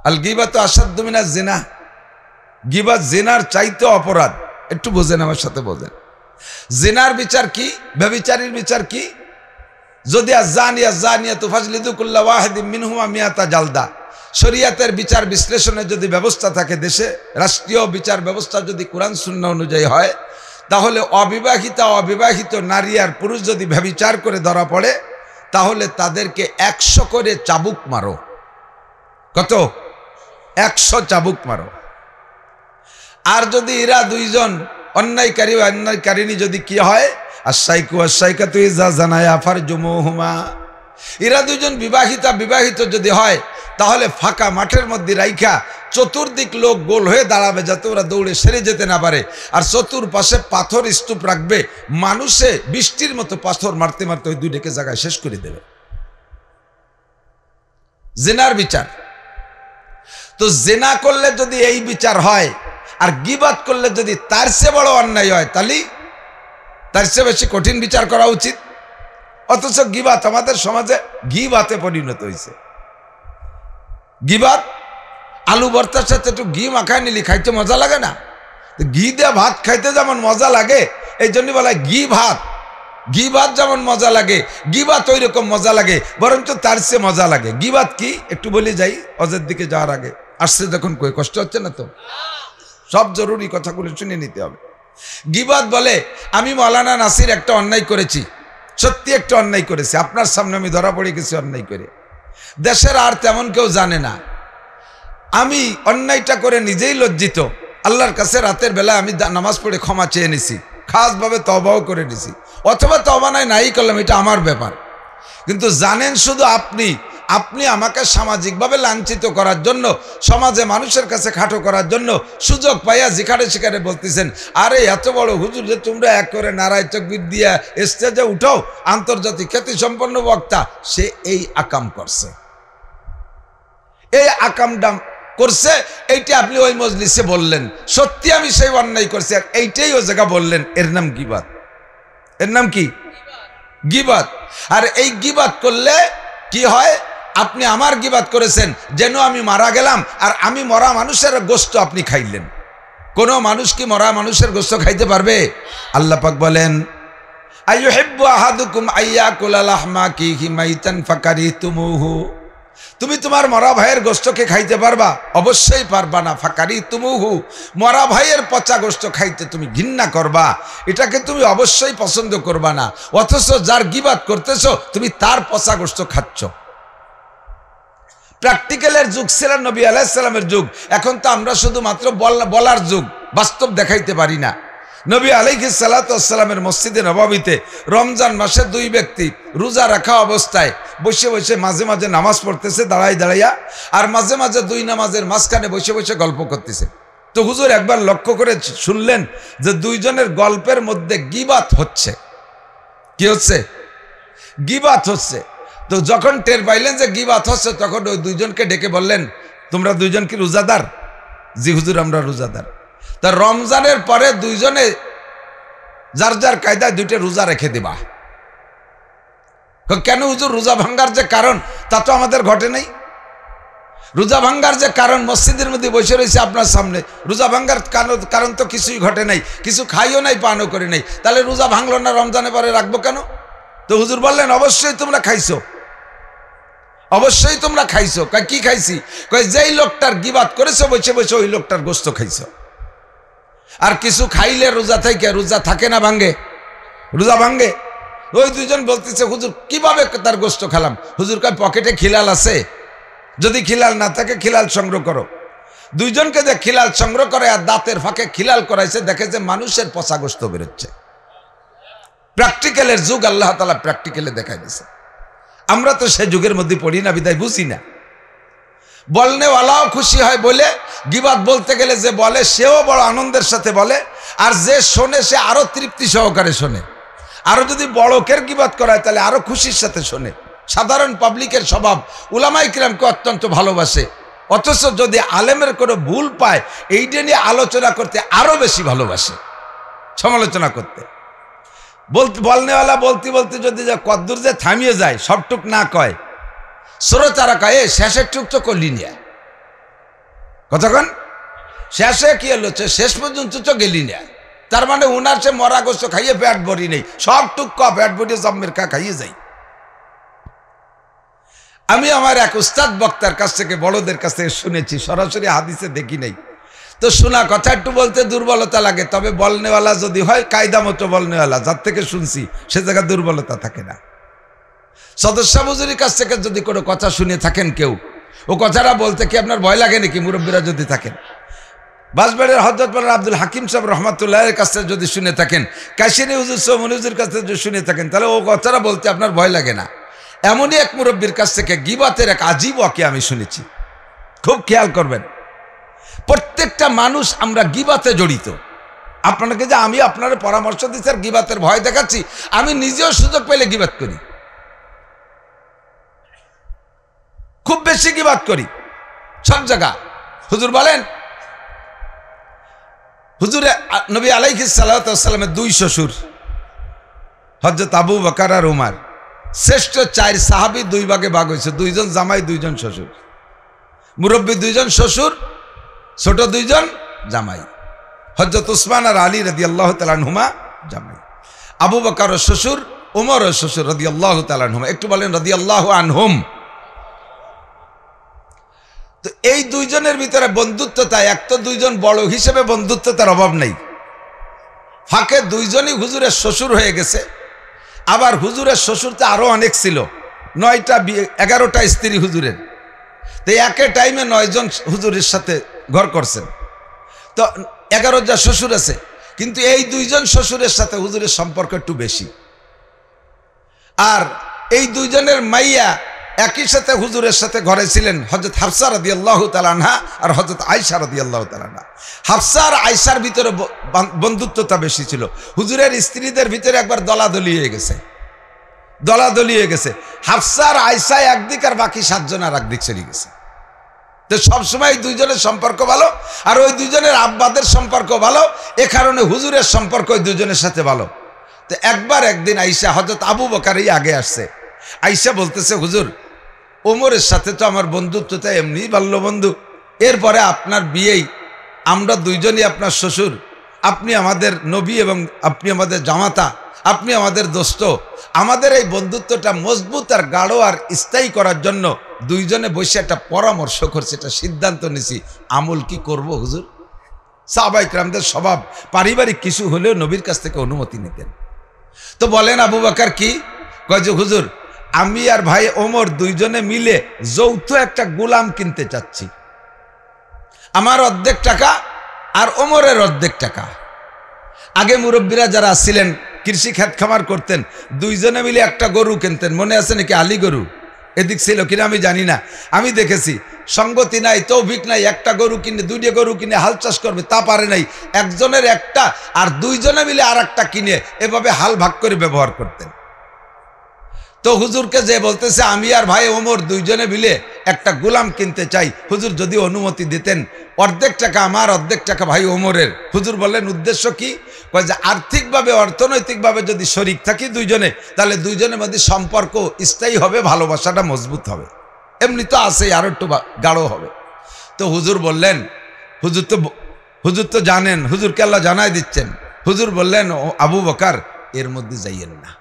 আল গীবাতু আসাদ্দু মিনাজ জিনা, গীবাত জিনার চাইতে অপরাধ। একটু বোঝেন, আমার সাথে বোঝেন। জিনার বিচার কি, ব্যভিচারীর বিচার কি? যদি আয-যানিয়াতু ফাজলিদু কুল্লা ওয়াহিদিন মিনহুমা মিয়াতা জালদা, শরীয়তের বিচার বিশ্লেষণের যদি ব্যবস্থা থাকে দেশে, রাষ্ট্রীয় বিচার ব্যবস্থা যদি কোরআন সুন্নাহ অনুযায়ী হয়, তাহলে অবিবাহিত নারী আর পুরুষ যদি ব্যভিচার করে ধরা পড়ে, তাহলে তাদেরকে 100 করে চাবুক মারো। কত? 100 চাবুক মারো। আর যদি এরা দুইজন অন্যায়কারী ও অন্যায়কারিণী যদি কি হয়, আশ-শাইখু ওয়াশ-শাইখাতু ইযা জানায়া ফারজুমুহুমা, এরা দুইজন বিবাহিত যদি হয়, তাহলে ফাঁকা মাঠের মধ্যে রাইখা চতুর্দিক লোক গোল হয়ে দাঁড়াবে, যাতে ওরা দৌড়ে সেরে যেতে না পারে। আর চতুর্পাশে পাথর স্তূপ রাখবে, মানুষে বৃষ্টির মতো পাথর মারতে মারতে ওই দুইটাকে জায়গায় শেষ করে দেবে। জিনার বিচার। তো জিনা করলে যদি এই বিচার হয়, আর গীবাত করলে যদি তার চেয়ে বড় অন্যায় হয়, তাহলে তার চেয়ে বেশি কঠিন বিচার করা উচিত। অথচ গীবাত আমাদের সমাজে গীবাতে পরিণত হয়েছে। গীবাত, আলু ভর্তার সাথে একটু ঘি মাখায় নিলি খাইতে মজা লাগে না? ঘি দিয়ে ভাত খাইতে যেমন মজা লাগে, এই জন্য বলা হয় ঘি ভাত। ঘি ভাত যেমন মজা লাগে, গীবাত ওই রকম মজা লাগে, বরঞ্চ তার চেয়ে মজা লাগে। গীবাত কি একটু বলে যাই অজের দিকে যাওয়ার আগে। আসছে যখন কই, কষ্ট হচ্ছে না তো? সব জরুরি কথাগুলো শুনে নিতে হবে। গীবাত বলে, আমি মৌলানা নাসির একটা অন্যায় করেছি, সত্যি একটা অন্যায় করেছি, আপনার সামনে আমি ধরা পড়ে গেছি অন্যায় করে। দেশের আর তেমন কেউ জানে না, আমি অন্যায়টা করে নিজেই লজ্জিত। আল্লাহর কাছে রাতের বেলা আমি নামাজ পড়ে ক্ষমা চেয়ে নিছি, খাসভাবে তওবাও করে নিছি, অথবা তওবা নাই করলাম, এটা আমার ব্যাপার। কিন্তু জানেন শুধু আপনি আমাকে সামাজিকভাবে লাঞ্ছিত করার জন্য, সমাজে মানুষের কাছে খাটো করার জন্য সুযোগ পাইয়া যেখানে সেখানে বলতেছেন, আরে এত বড় হুজুর যে তোমরা এক করে নারায় তাকবীর দিয়া স্টেজে উঠাও, আন্তর্জাতিক খ্যাতি সম্পন্ন বক্তা, সে এই আকাম করছে, এই আকামটা করছে, এইটা আপনি ওই মজলিসে বললেন, সত্যি আমি সেই অন্যায় করছি, আর এইটাই ওই জায়গা বললেন, এর নাম গীবাত। এর নাম কি? গীবাত। আর এই গীবাত করলে কি হয়? আপনি আমার গীবাত করেছেন, যেন আমি মারা গেলাম, আর আমি মরা মানুষের গোশত আপনি খাইলেন। কোন মানুষ কি মরা মানুষের গোশত খাইতে পারবে? আল্লাহ পাক বলেন, আইয়ুহিব্বু আহাদুকুম আইয়াকুলা লাহমা আখিহি মাইতান ফাকারিতুমুহু, তুমি তোমার মরা ভাইয়ের গোশতকে খাইতে পারবা? অবশ্যই পারবা না। ফাকারিতুমুহু, মরা ভাইয়ের পচা গোশত খাইতে তুমি ঘৃণা করবা, এটাকে তুমি অবশ্যই পছন্দ করবা না। অথচ যার গীবাত করতেছো, তুমি তার পচা গোশত খাচ্ছ। প্র্যাকটিক্যালের যুগ ছিল নবী আলাইহিস সালামের যুগ। এখন তো আমরা শুধুমাত্র বলার যুগ, বাস্তব দেখাইতে পারি না। নবী আলাইহিস সালাতু ওয়াস সালামের মসজিদে নববীতে রমজান মাসে দুই ব্যক্তি রোজা রাখা অবস্থায় বসে বসে মাঝে মাঝে নামাজ পড়তেছে দাঁড়াইয়া, আর মাঝে মাঝে দুই নামাজের মাঝখানে বসে বসে গল্প করতেছে। তো হুজুর একবার লক্ষ্য করে শুনলেন যে দুইজনের গল্পের মধ্যে গীবাত হচ্ছে। কি হচ্ছে? গীবাত হচ্ছে। তো যখন টের পাইলেন যে গীবাত হচ্ছে, তখন ওই দুইজনকে ডেকে বললেন, তোমরা দুইজন কি রোজাদার? জি হুজুর, আমরা রোজাদার। তা রমজানের পরে দুইজনে যার যার কায়দায় দুইটা রোজা রেখে দিবা। কেন হুজুর? রোজা ভাঙ্গার যে কারণ তা তো আমাদের ঘটে নাই। রোজা ভাঙ্গার যে কারণ মসজিদের মধ্যে বসে রয়েছে আপনার সামনে, রোজা ভাঙ্গার কারণ তো কিছুই ঘটে নাই, কিছু খাইও নাই, পানও করে নাই, তাহলে রোজা ভাঙলো না, রমজানের পরে রাখবো কেন? তো হুজুর বললেন, অবশ্যই তোমরা খাইছো, অবশ্যই তোমরা খাইছো। কি খাইছি? যেই লোকটার গীবাত করেছো বসে বসে, ওই লোকটার গোশত খাইছো। আর কিছু খাইলে রোজা থাকে না, ভাঙ্গে? রোজা ভাঙ্গে। ওই দুইজন বলতেছে, হুজুর কিভাবে তার গোশত খেলাম? হুজুর কয়, পকেটে খিলাল আছে, যদি খিলাল না থাকে খিলাল সংগ্রহ করো। দুইজনকে যে খিলাল সংগ্রহ করে আর দাঁতের ফাঁকে খিলাল করাইছে, দেখে যে মানুষের পচা গোশত বেরোচ্ছে। প্র্যাকটিক্যালের যুগ, আল্লাহ তাআলা প্র্যাকটিক্যালে দেখাই দিয়েছে। আমরা তো সে যুগের মধ্যে পড়ি না, বিদায় বুঝি না। বলনেওয়ালাও খুশি হয় বলে, গীবাত বলতে গেলে যে বলে সেও বড় আনন্দের সাথে বলে, আর যে শোনে সে আরো তৃপ্তি সহকারে শোনে। আরো যদি বড়কের গীবাত করায় তাহলে আরো খুশির সাথে শোনে। সাধারণ পাবলিকের স্বভাব উলামায়ে কিরামকে অত্যন্ত ভালোবাসে, অথচ যদি আলেমের কোনো ভুল পায়, এইটা নিয়ে আলোচনা করতে আরো বেশি ভালোবাসে, সমালোচনা করতে। বলনেওয়ালা বলতে বলতে যদি কদ্দুর যে থামিয়ে যায়, সবটুক না কয়, শ্রোতারা কয়, শেষের টুক তো করলি নিয়ে, কতক্ষণ শেষে কি হলো, শেষ পর্যন্ত তো গেলি না, তার মানে ওনার সে মরা গোস্ত খাইয়ে পেট ভরি নেই, সব টুক পেট ভরিয়ে জম্মের খা খাইয়ে যাই। আমি আমার এক উস্তাদ বক্তার কাছ থেকে, বড়দের কাছ থেকে শুনেছি, সরাসরি হাদিসে দেখি নাই। তো শোনা কথা একটু বলতে দুর্বলতা লাগে, তবে বলনেওয়ালা যদি হয় কায়দা মতো বলনেওয়ালা, যার থেকে শুনছি সে জায়গায় দুর্বলতা থাকে না। সদস্য হুজুরের কাছ থেকে যদি কোনো কথা শুনে থাকেন কেউ, ও কথাটা বলতে কি আপনার ভয় লাগে নাকি? মুরব্বীরা যদি থাকেন, বাঁশবাড়ির হযরত মাওলানা আব্দুল হাকিম সাহেব রহমাতুল্লাহের কাছ থেকে যদি শুনে থাকেন, কাশিনী হুজুর সোমন হুজুরের কাছ থেকে যদি শুনে থাকেন, তাহলে ও কথাটা বলতে আপনার ভয় লাগে না। এমনই এক মুরব্বীর কাছ থেকে গীবতের এক আজীব ওয়াকিয়া আমি শুনেছি, খুব খেয়াল করবেন। প্রত্যেকটা মানুষ আমরা গীবতে জড়িত। আপনাকে যে আমি আপনার পরামর্শ দিচ্ছি আর গীবতের ভয় দেখাচ্ছি, আমি নিজেও সুযোগ পেলে গীবত করি, খুব বেশি গীবত করি সব জায়গা। হুজুর বলেন, হুজুরে নবী আলাইহিস সালাতু ওয়াস সালামের দুই শ্বশুর, হযরত আবু বকর আর উমর, শ্রেষ্ঠ চার সাহাবী, দুই ভাগে ভাগ হয়েছে, দুইজন জামাই দুইজন শ্বশুর, মুরব্বী দুইজন শ্বশুর, ছোট দুইজন জামাই। হযরত উসমান আর আলী রাদিয়াল্লাহু তাআলা আনহুমা জামাই, আবু বকর শ্বশুর, উমর শ্বশুর রাদিয়াল্লাহু তাআলা আনহুমা। একটু বলেন রাদিয়াল্লাহু আনহুম। তো এই দুইজনের ভিতরে বন্ধুত্বতা, এক তো দুইজন বড় হিসেবে বন্ধুত্বতার অভাব নেই, ফাঁকে দুইজনই হুজুরের শ্বশুর হয়ে গেছে। আবার হুজুরের শ্বশুর তো আরো অনেক ছিল, 9টা 11টা স্ত্রী হুজুরের। তো একে টাইমে 9 জন হুজুরের সাথে ঘর করছেন, তো 11 জন শ্বশুর আছে। কিন্তু এই দুইজন শ্বশুরের সাথে হুজুরের সম্পর্ক একটু বেশি। আর এই দুইজনের মাইয়া একই সাথে হুজুরের সাথে ঘরে ছিলেন, হযরত হাফসা রাদিয়াল্লাহু তাআলা আনহা আর হযরত আয়েশা রাদিয়াল্লাহু তাআলা আনহা। হাফসা আর আয়েশার ভিতরে বন্ধুত্বতা বেশি ছিল। হুজুরের স্ত্রীদের ভিতরে একবার দলাদলি হয়ে গেছে, দলাদলি হয়ে গেছে। হাফসা আর আয়েশা একদিক আর বাকি 7 জন আর একদিক চলে গেছে। তো সবসময় দুইজনের সম্পর্ক ভালো, আর ওই দুইজনের আব্বাদের সম্পর্ক ভালো, এ কারণে হুজুরের সম্পর্ক ওই দুজনের সাথে ভালো। তো একদিন আয়েশা, হযরত আবু বকরই আগে আসছে, আয়েশা বলতেছে, হুজুর ওমরের সাথে তো আমার বন্ধুত্বটা এমনি বাল্য বন্ধু, এরপরে আপনার বিয়েই আমরা দুইজনই আপনার শ্বশুর, আপনি আমাদের নবী এবং আপনি আমাদের জামাতা, আপনি আমাদের দোস্ত, আমাদের এই বন্ধুত্বটা মজবুত আর গাঢ় আর স্থায়ী করার জন্য দুইজনে বসে একটা পরামর্শ করছে, একটা সিদ্ধান্ত নিছি, আমল কি করব হুজুর? সাহাবায়ে কেরামদের স্বভাব পারিবারিক কিছু হলেও নবীর কাছ থেকে অনুমতি নিতেন। তো বলেন আবু বকর কি কয় যে, হুজুর আমি আর ভাই ওমর দুইজনে মিলে যৌথ একটা গোলাম কিনতে চাচ্ছি, আমার অর্ধেক টাকা আর ওমরের অর্ধেক টাকা। আগে মুরব্বীরা যারা ছিলেন কৃষি খেত খামার করতেন, দুইজনে মিলে একটা গরু কিনতেন, মনে আছে নাকি? আলী গরু এদিক ছিল কিনা আমি জানি না, আমি দেখেছি। সঙ্গতি নাই, তৌফিক নাই, একটা গরু কিনে 2টা গরু কিনে হাল চাষ করবে তা পারে নাই, একজনের একটা আর দুইজনে মিলে আর একটা কিনে এভাবে হাল ভাগ করে ব্যবহার করতেন। তো হুজুরকে যে বলতেছে আমি আর ভাই ওমর দুইজনে মিলে একটা গোলাম কিনতে চাই, হুজুর যদি অনুমতি দিতেন, অর্ধেক টাকা আমার, অর্ধেক টাকা ভাই ওমরের। হুজুর বললেন উদ্দেশ্য কি? কয় যে আর্থিকভাবে অর্থনৈতিকভাবে যদি শরিক থাকি দুইজনে, তাহলে দুইজনের মধ্যে সম্পর্ক স্থায়ী হবে, ভালোবাসাটা মজবুত হবে, এমনি তো আছে আরো একটু গাঢ় হবে। তো হুজুর বললেন, হুজুর তো জানেন, হুজুরকে আল্লাহ জানাই দিচ্ছেন। হুজুর বললেন, আবু বকর এর মধ্যে যাইয়েন না,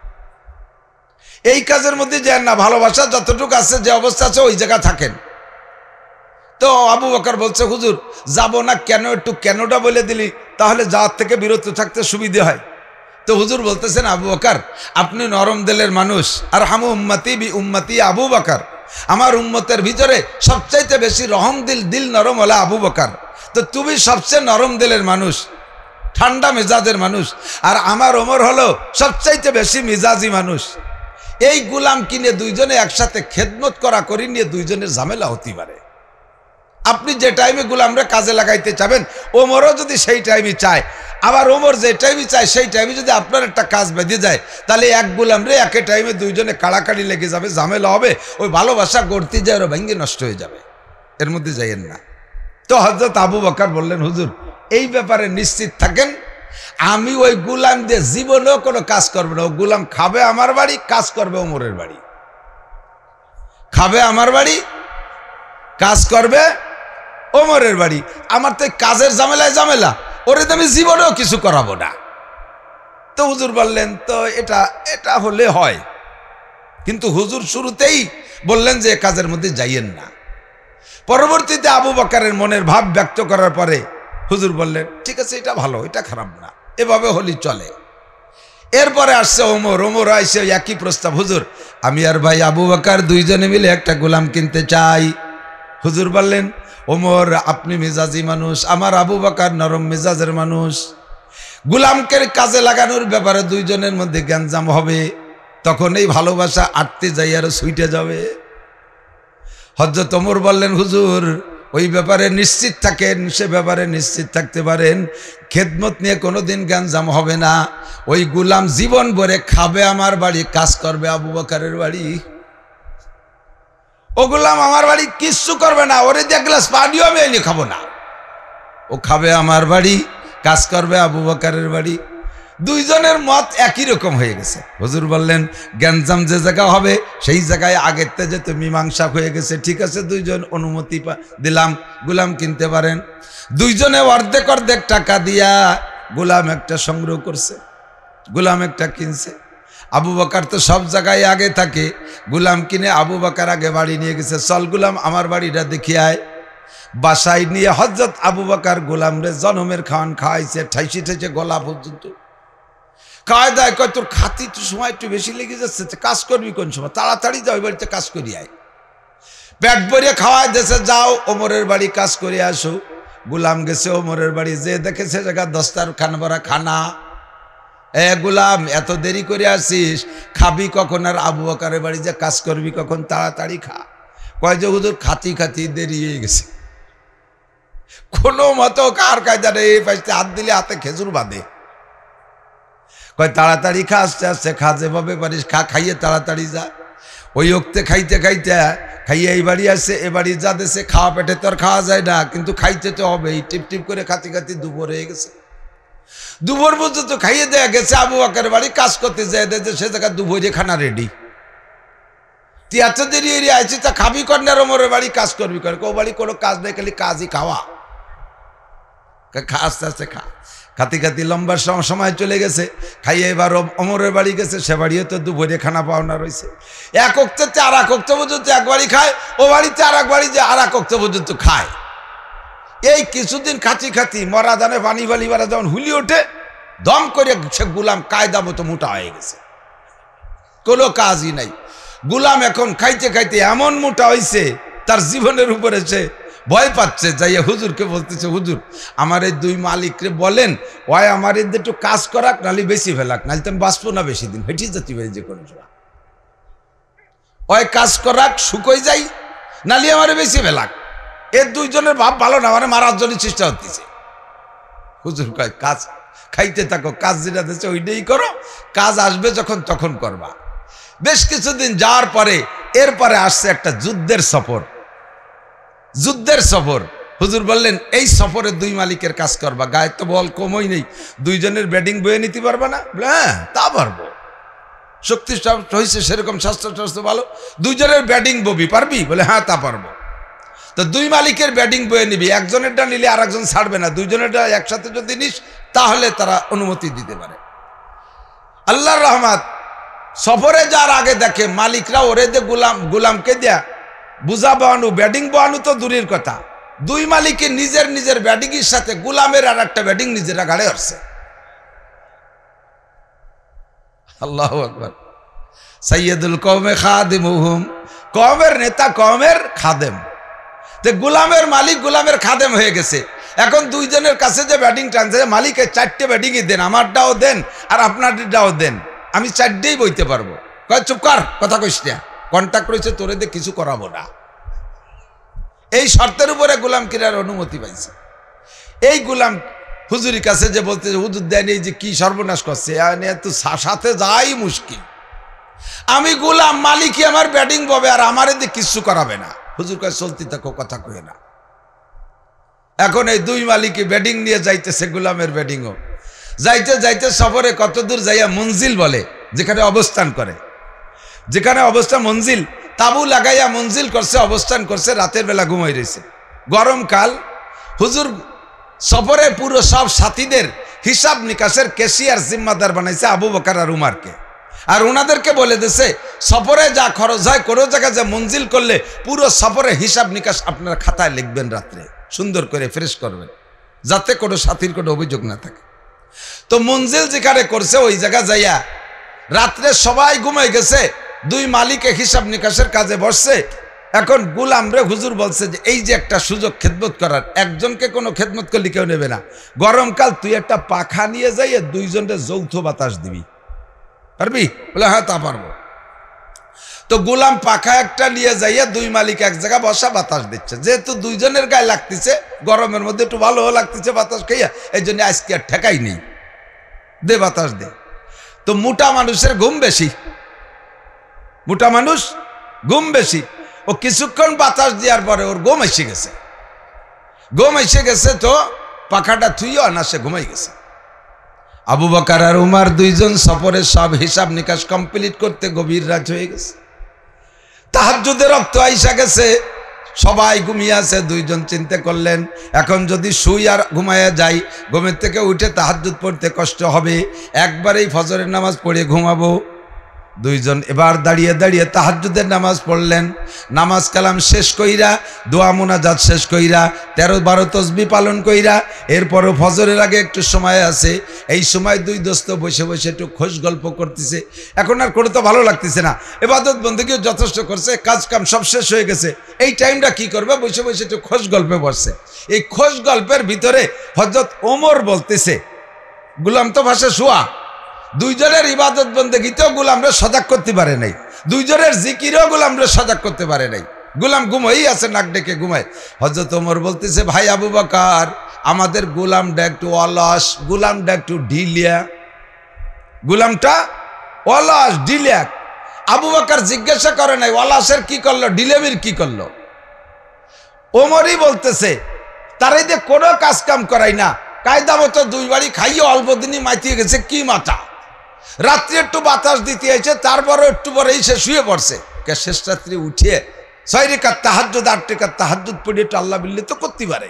এই কাজের মধ্যে যান না, ভালোবাসা যতটুকু আছে, যে অবস্থা আছে ওই জায়গা থাকেন। তো আবু বকর বলছে, হুজুর যাব না কেন? একটু কেনটা বলে দিলি তাহলে যাওয়ার থেকে বিরত থাকতে সুবিধে হয়। তো হুজুর বলতেছেন, আবু বকর আপনি নরম দিলের মানুষ, আর হামু উম্মতি বি উম্মতি আবু বকর, আমার উম্মতের ভিতরে সবচাইতে বেশি রহম দিল নরম হলো আবু বকর। তো তুমি সবচেয়ে নরম দিলের মানুষ, ঠান্ডা মেজাজের মানুষ, আর আমার ওমর হলো সবচাইতে বেশি মেজাজি মানুষ। এই গোলাম কিনে দুইজনে একসাথে খেদমত করা করি নিয়ে দুইজনের ঝামেলা হতে পারে। আপনি যে টাইমে গোলামরা কাজে লাগাইতে চাবেন, ওমরও যদি সেই টাইমে চায়, আবার ওমর যে টাইমে চায় সেই টাইমে যদি আপনার একটা কাজ বেঁধে যায়, তাহলে এক গোলামরে একে টাইমে দুইজনে কাড়াকাড়ি লেগে যাবে, ঝামেলা হবে, ওই ভালোবাসা গড়তে যায়, ওরা ভেঙে নষ্ট হয়ে যাবে, এর মধ্যে যাইয়েন না। তো হযরত আবু বকর বললেন, হুজুর এই ব্যাপারে নিশ্চিত থাকেন, আমি ওই গোলাম দিয়ে জীবনেও কোনো কাজ করবে না, ও গোলাম খাবে আমার বাড়ি, কাজ করবে ওমরের বাড়ি, খাবে আমার বাড়ি, কাজ করবে ওমরের বাড়ি, আমার তো কাজের ঝামেলায় ঝামেলা, ওরে তো আমি জীবনেও কিছু করাবো না। তো হুজুর বললেন তো এটা এটা হলে হয়, কিন্তু হুজুর শুরুতেই বললেন যে কাজের মধ্যে যাইয়েন না। পরবর্তীতে আবু বকরের মনের ভাব ব্যক্ত করার পরে হুজুর বললেন ঠিক আছে, এটা ভালো, এটা খারাপ না, এভাবে হলি চলে। এরপরে আসছে ওমর। ওমর আইসে একই প্রস্তাব, হুজুর আমি আর ভাই আবু বকর দুইজনে মিলে একটা গোলাম কিনতে চাই। হুজুর বললেন ওমর আপনি মেজাজি মানুষ, আমার আবু বকর নরম মেজাজের মানুষ, গোলামকে কাজে লাগানোর ব্যাপারে দুইজনের মধ্যে গ্যাঞ্জাম হবে, তখন এই ভালোবাসা আটতে যাই আর ছুটে যাবে। হযরত ওমর বললেন হুজুর ওই ব্যাপারে নিশ্চিত থাকেন, সে ব্যাপারে নিশ্চিত থাকতে পারেন, খেদমত নিয়ে কোনোদিন গ্যাঞ্জাম হবে না। ওই গোলাম জীবন ভরে খাবে আমার বাড়ি, কাজ করবে আবু বকরের বাড়ি। ও গোলাম আমার বাড়ি কিচ্ছু করবে না, ওরে দিয়ে এক গ্লাস পানিও আমি এনে খাবো না, ও খাবে আমার বাড়ি, কাজ করবে আবু বকরের বাড়ি। দুইজনের মত একই রকম হয়ে গেছে। হুজুর বললেন গ্যাঞ্জাম যে জায়গা হবে সেই জায়গায় আগের থেকে যেহেতু মীমাংসা হয়ে গেছে, ঠিক আছে দুইজন অনুমতি দিলাম, গোলাম কিনতে পারেন। দুইজনে অর্ধেক অর্ধেক টাকা দিয়া গোলাম একটা সংগ্রহ করছে, গোলাম একটা কিনছে। আবু বকর তো সব জায়গায় আগে থাকে, গোলাম কিনে আবু বকর আগে বাড়ি নিয়ে গেছে, চল গোলাম আমার বাড়িটা দেখিয়ে আয়। বাসায় নিয়ে হযরত আবু বকর গোলাম রে জনমের খাওয়ান খাওয়াইছে, ঠাইছে ঠাইছে গলা পর্যন্ত। কায়দায় কয় তোর খাতি তো সময় একটু বেশি লেগে যাচ্ছে, কাজ করবি কোন সময়, তাড়াতাড়ি যাও বাড়িতে কাজ করি আয়। পেট ভরিয়ে খাওয়ায় দেশে যাও, ওমরের বাড়ি কাজ করে আসো। গোলাম গেছে ওমরের বাড়ি, যে দেখেছে জায়গা দস্তারখান ভরা খানা। এ গোলাম এত দেরি করে আসিস, খাবি কখন? আর আবু বকরের বাড়ি যে কাজ করবি কখন, তাড়াতাড়ি খা। কয় যে হুজুর খাতি খাতি দেরি হয়ে গেছে। কোনো মতো কার কায়দা রে, এই পাশে হাত দিলে হাতে খেজুর বাঁধে। কয় তাড়াতাড়ি খা, আস্তে আস্তে খা, যেভাবে পারিস খা, খাইয়ে তাড়াতাড়ি যা। ওই ওক্তে খাইতে খাইতে খাইয়ে এই বাড়ি আসছে, এ বাড়ি যা দেশে খাওয়া পেটে তো আর খাওয়া যায় না, কিন্তু খাইতে তো হবে। এই টিপ টিপ করে খাতি খাতি দুপুর হয়ে গেছে। দুপুর পর্যন্ত খাইয়ে দেয়া গেছে, আবু বকরের বাড়ি কাজ করতে যায় দেখে সে জায়গা দুপুরে খানা রেডি। তুই এত দেরি এরিয়ে আছিস, তা খাবি কন্যার ওমরের বাড়ি কাজ করবি কর? ও বাড়ি কোনো কাজ নেই, খালি কাজই খাওয়া। খা আস্তে আস্তে খা। খাতি খাতি লম্বা সময় চলে গেছে, খাইয়ে এবার ওমরের বাড়ি গেছে, সে বাড়িও তো দুপুরে খানা পাওনা রয়েছে। এক অক্তে আর এক অক্ত পর্যন্ত এক বাড়ি খায়, ও বাড়িতে আর এক বাড়ি যে আর এক অক্ত পর্যন্ত খায়। এই কিছুদিন খাতি খাতি মরা দানে পানি বালি বারা যখন হুলি ওঠে, দম করে সে গোলাম কায়দা মতো মোটা হয়ে গেছে, কোনো কাজই নাই। গোলাম এখন খাইতে খাইতে এমন মোটা হয়েছে, তার জীবনের উপরে সে ভয় পাচ্ছে। যাইয়া হুজুরকে বলতেছে, হুজুর আমার এই দুই মালিকরে বলেন ওই আমার এদের একটু কাজ করাক, নালি বেশি ফেলাক, নাহলে তো আমি বাঁচবো না বেশি দিন, হেঁটে যেতে পারি যে কোনো সময়। ওই কাজ করাক, শুকোই যাই, নালি আমার বেশি ফেলাক। এর দুইজনের ভাব ভালো না, মানে মারার জন্য চেষ্টা হতেছে। হুজুর কয় কাজ খাইতে থাকো, কাজ যেটা দিচ্ছে ওইটাই করো, কাজ আসবে যখন তখন করবা। বেশ কিছুদিন যাওয়ার পরে এরপরে আসছে একটা যুদ্ধের সফর। যুদ্ধের সফর। হুজুর বললেন এই সফরে দুই মালিকের কাজ করবা, গায়ে তো বল কমই নেই, দুইজনের ব্যাটিং বয়ে নিতে পারবা না? হ্যাঁ তা পারবো, শক্তি হয়েছে সেরকম, স্বাস্থ্য স্বাস্থ্য ভালো, দুইজনের ব্যাটিং ববি, পারবি? বলে হ্যাঁ তা পারবো। তো দুই মালিকের ব্যাটিং বয়ে নিবি, একজনেরটা নিলে আর একজন ছাড়বে না, দুইজনেরটা একসাথে যদি নিস তাহলে তারা অনুমতি দিতে পারে। আল্লাহর রহমত, সফরে যার আগে দেখে মালিকরা ওরে দে গোলামকে দেয়া বুঝা বানানো, ব্যাটিং বানানো তো দূরের কথা, দুই মালিকে নিজের নিজের ব্যাটিং এর সাথে গোলামের আর একটা ব্যাটিং নিজেরা গাড়ে আসছে। আল্লাহু আকবার। সাইয়্যিদুল কওমে খাদিমুহুম, কওমের নেতা কওমের খাদেম। তো গোলামের মালিক গোলামের খাদেম হয়ে গেছে। এখন দুইজনের কাছে যে ব্যাটিং টানছে, মালিকের চারটে ব্যাটিংই দেন, আমারটাও দেন আর আপনারটাও দেন, আমি চারটেই বইতে পারবো। কয় চুপ কর, কথা কইস না, কন্ট্যাক্ট রয়েছে, তোরে দিয়ে কিছু করাবো না। এই শর্তের উপরে গোলাম কিনার অনুমতি পাইছে। এই গোলাম হুজুরের কাছে যে বলতে, হুজুর দেন এই যে কি সর্বনাশ করছে, তো সাথে যাই মুশকিল, আমি গোলাম, মালিকই আমার ব্যাটিং পাবে আর আমার এদিকে কিছু করাবে না। হুজুর কাছে চলতে থাকো, কথা কয়ে না। এখন এই দুই মালিকই ব্যাটিং নিয়ে যাইতেছে, গোলামের ব্যাটিংও যাইতে যাইতে সফরে কত দূর যাইয়া মঞ্জিল বলে, যেখানে অবস্থান করে, যেখানে অবস্থান মঞ্জিল, তাবু লাগাইয়া মঞ্জিল করছে, অবস্থান করছে, রাতের বেলা ঘুমাই রয়েছে। গরমকাল হুজুর সফরে পুরো সব সাথীদের হিসাব নিকাশের ক্যাশিয়ার জিম্মাদার বানাইছে আবু বকর আর উমারকে। আর ওনাদেরকে বলে দিয়েছে সফরে যা খরচ হয় কোনো জায়গায় যা মঞ্জিল করলে পুরো সফরে হিসাব নিকাশ আপনারা খাতায় লিখবেন, রাত্রে সুন্দর করে ফ্রেশ করবেন, যাতে কোনো সাথীর কোনো অভিযোগ না থাকে। তো মঞ্জিল যেখানে করছে ওই জায়গা যাইয়া রাত্রে সবাই ঘুমাই গেছে, দুই মালিকে হিসাব নিকাশের কাজে বসছে। এখন গুলাম রে হুজুর বলছে যে এই যে একটা সুযোগ খেদমত করার, একজনকে কোনো খেদমত করলে কেউ নেবে না, গরমকাল তুই একটা পাখা নিয়ে যাইয়ে দুইজনকে যৌথ বাতাস দিবি, পারবি? বলে হ্যাঁ তা পারবো। তো গোলাম পাখা একটা নিয়ে যাইয়া দুই মালিক এক জায়গা বসা বাতাস দিচ্ছে, যেহেতু দুইজনের গায়ে লাগতেছে, গরমের মধ্যে একটু ভালো লাগতেছে বাতাস খাইয়া, এই জন্য আজকে আর ঠেকাই নেই, দে বাতাস দে। তো মোটা মানুষের ঘুম বেশি, মোটা মানুষ ঘুম বেশি, ও কিছুক্ষণ বাতাস দেওয়ার পরে ওর ঘুম এসে গেছে, ঘুম এসে গেছে, তো পাখাটা থুইও না, সে ঘুমাই গেছে। আবু বকর আর উমার দুইজন সফরের সব হিসাব নিকাশ কমপ্লিট করতে গভীর রাত হয়ে গেছে, তাহাজ্জুদের রক্ত আইসা গেছে, সবাই ঘুমিয়ে আছে। দুইজন চিন্তা করলেন এখন যদি শুই আর ঘুমায়া যাই, ঘুমের থেকে উঠে তাহাজ্জুদ পড়তে কষ্ট হবে, একবারেই ফজরের নামাজ পড়ে ঘুমাবো। দুইজন এবার দাঁড়িয়ে দাঁড়িয়ে তাহাজ্জুদের নামাজ পড়লেন। নামাজ কালাম শেষ কইরা, দোয়া মুনাজাত শেষ কইরা, 13-12 তসবিহ পালন কইরা, এরপরও ফজরের আগে একটু সময় আছে, এই সময় দুই দোস্ত বসে বসে একটু খোশ গল্প করতেছে। এখন আর করে তো ভালো লাগতেছে না, ইবাদত বন্দেগীও যথেষ্ট করছে, কাজ কাম সব শেষ হয়ে গেছে, এই টাইমটা কি করবে, বসে বসে একটু খোশ গল্পে বসছে। এই খোশ গল্পের ভিতরে হযরত ওমর বলতেছে, গুলাম তো ভাষা শোয়া, দুইজনের ইবাদত বন্দেগীতেও গোলামরা সজাগ করতে পারে নাই, দুইজনের জিকিরেও গোলামরা সজাগ করতে পারে নাই, গোলাম ঘুমাই আছে, নাক ডেকে ঘুমায়। হযরত ওমর বলতেছে, ভাই আবু বকর, আমাদের গোলামটা একটু অলস, গোলামটা একটু ঢিলিয়া, গোলামটা অলস ঢিলিয়া। আবু বকর জিজ্ঞাসা করে নাই অলসের কি করলো, ঢিলেমির কি করলো। ওমরই বলতেছে, তারাই দিয়ে কোনো কাজ কাম করাই না, কায়দা মতো দুই বাড়ি খাইয়ে অল্প দিনই মাতিয়ে গেছে, কি মাথা, রাত্রে একটু বাতাস দিতে হয়েছে, তারপরও একটু পরেই সে শুয়ে পড়ছে। শেষ রাত্রি উঠিয়ে 6 রাকাত তাহাজ্জুদ 8 রাকাত তাহাজ্জুদ পড়ে একটু আল্লাহ বিল্লি তো করতে পারে।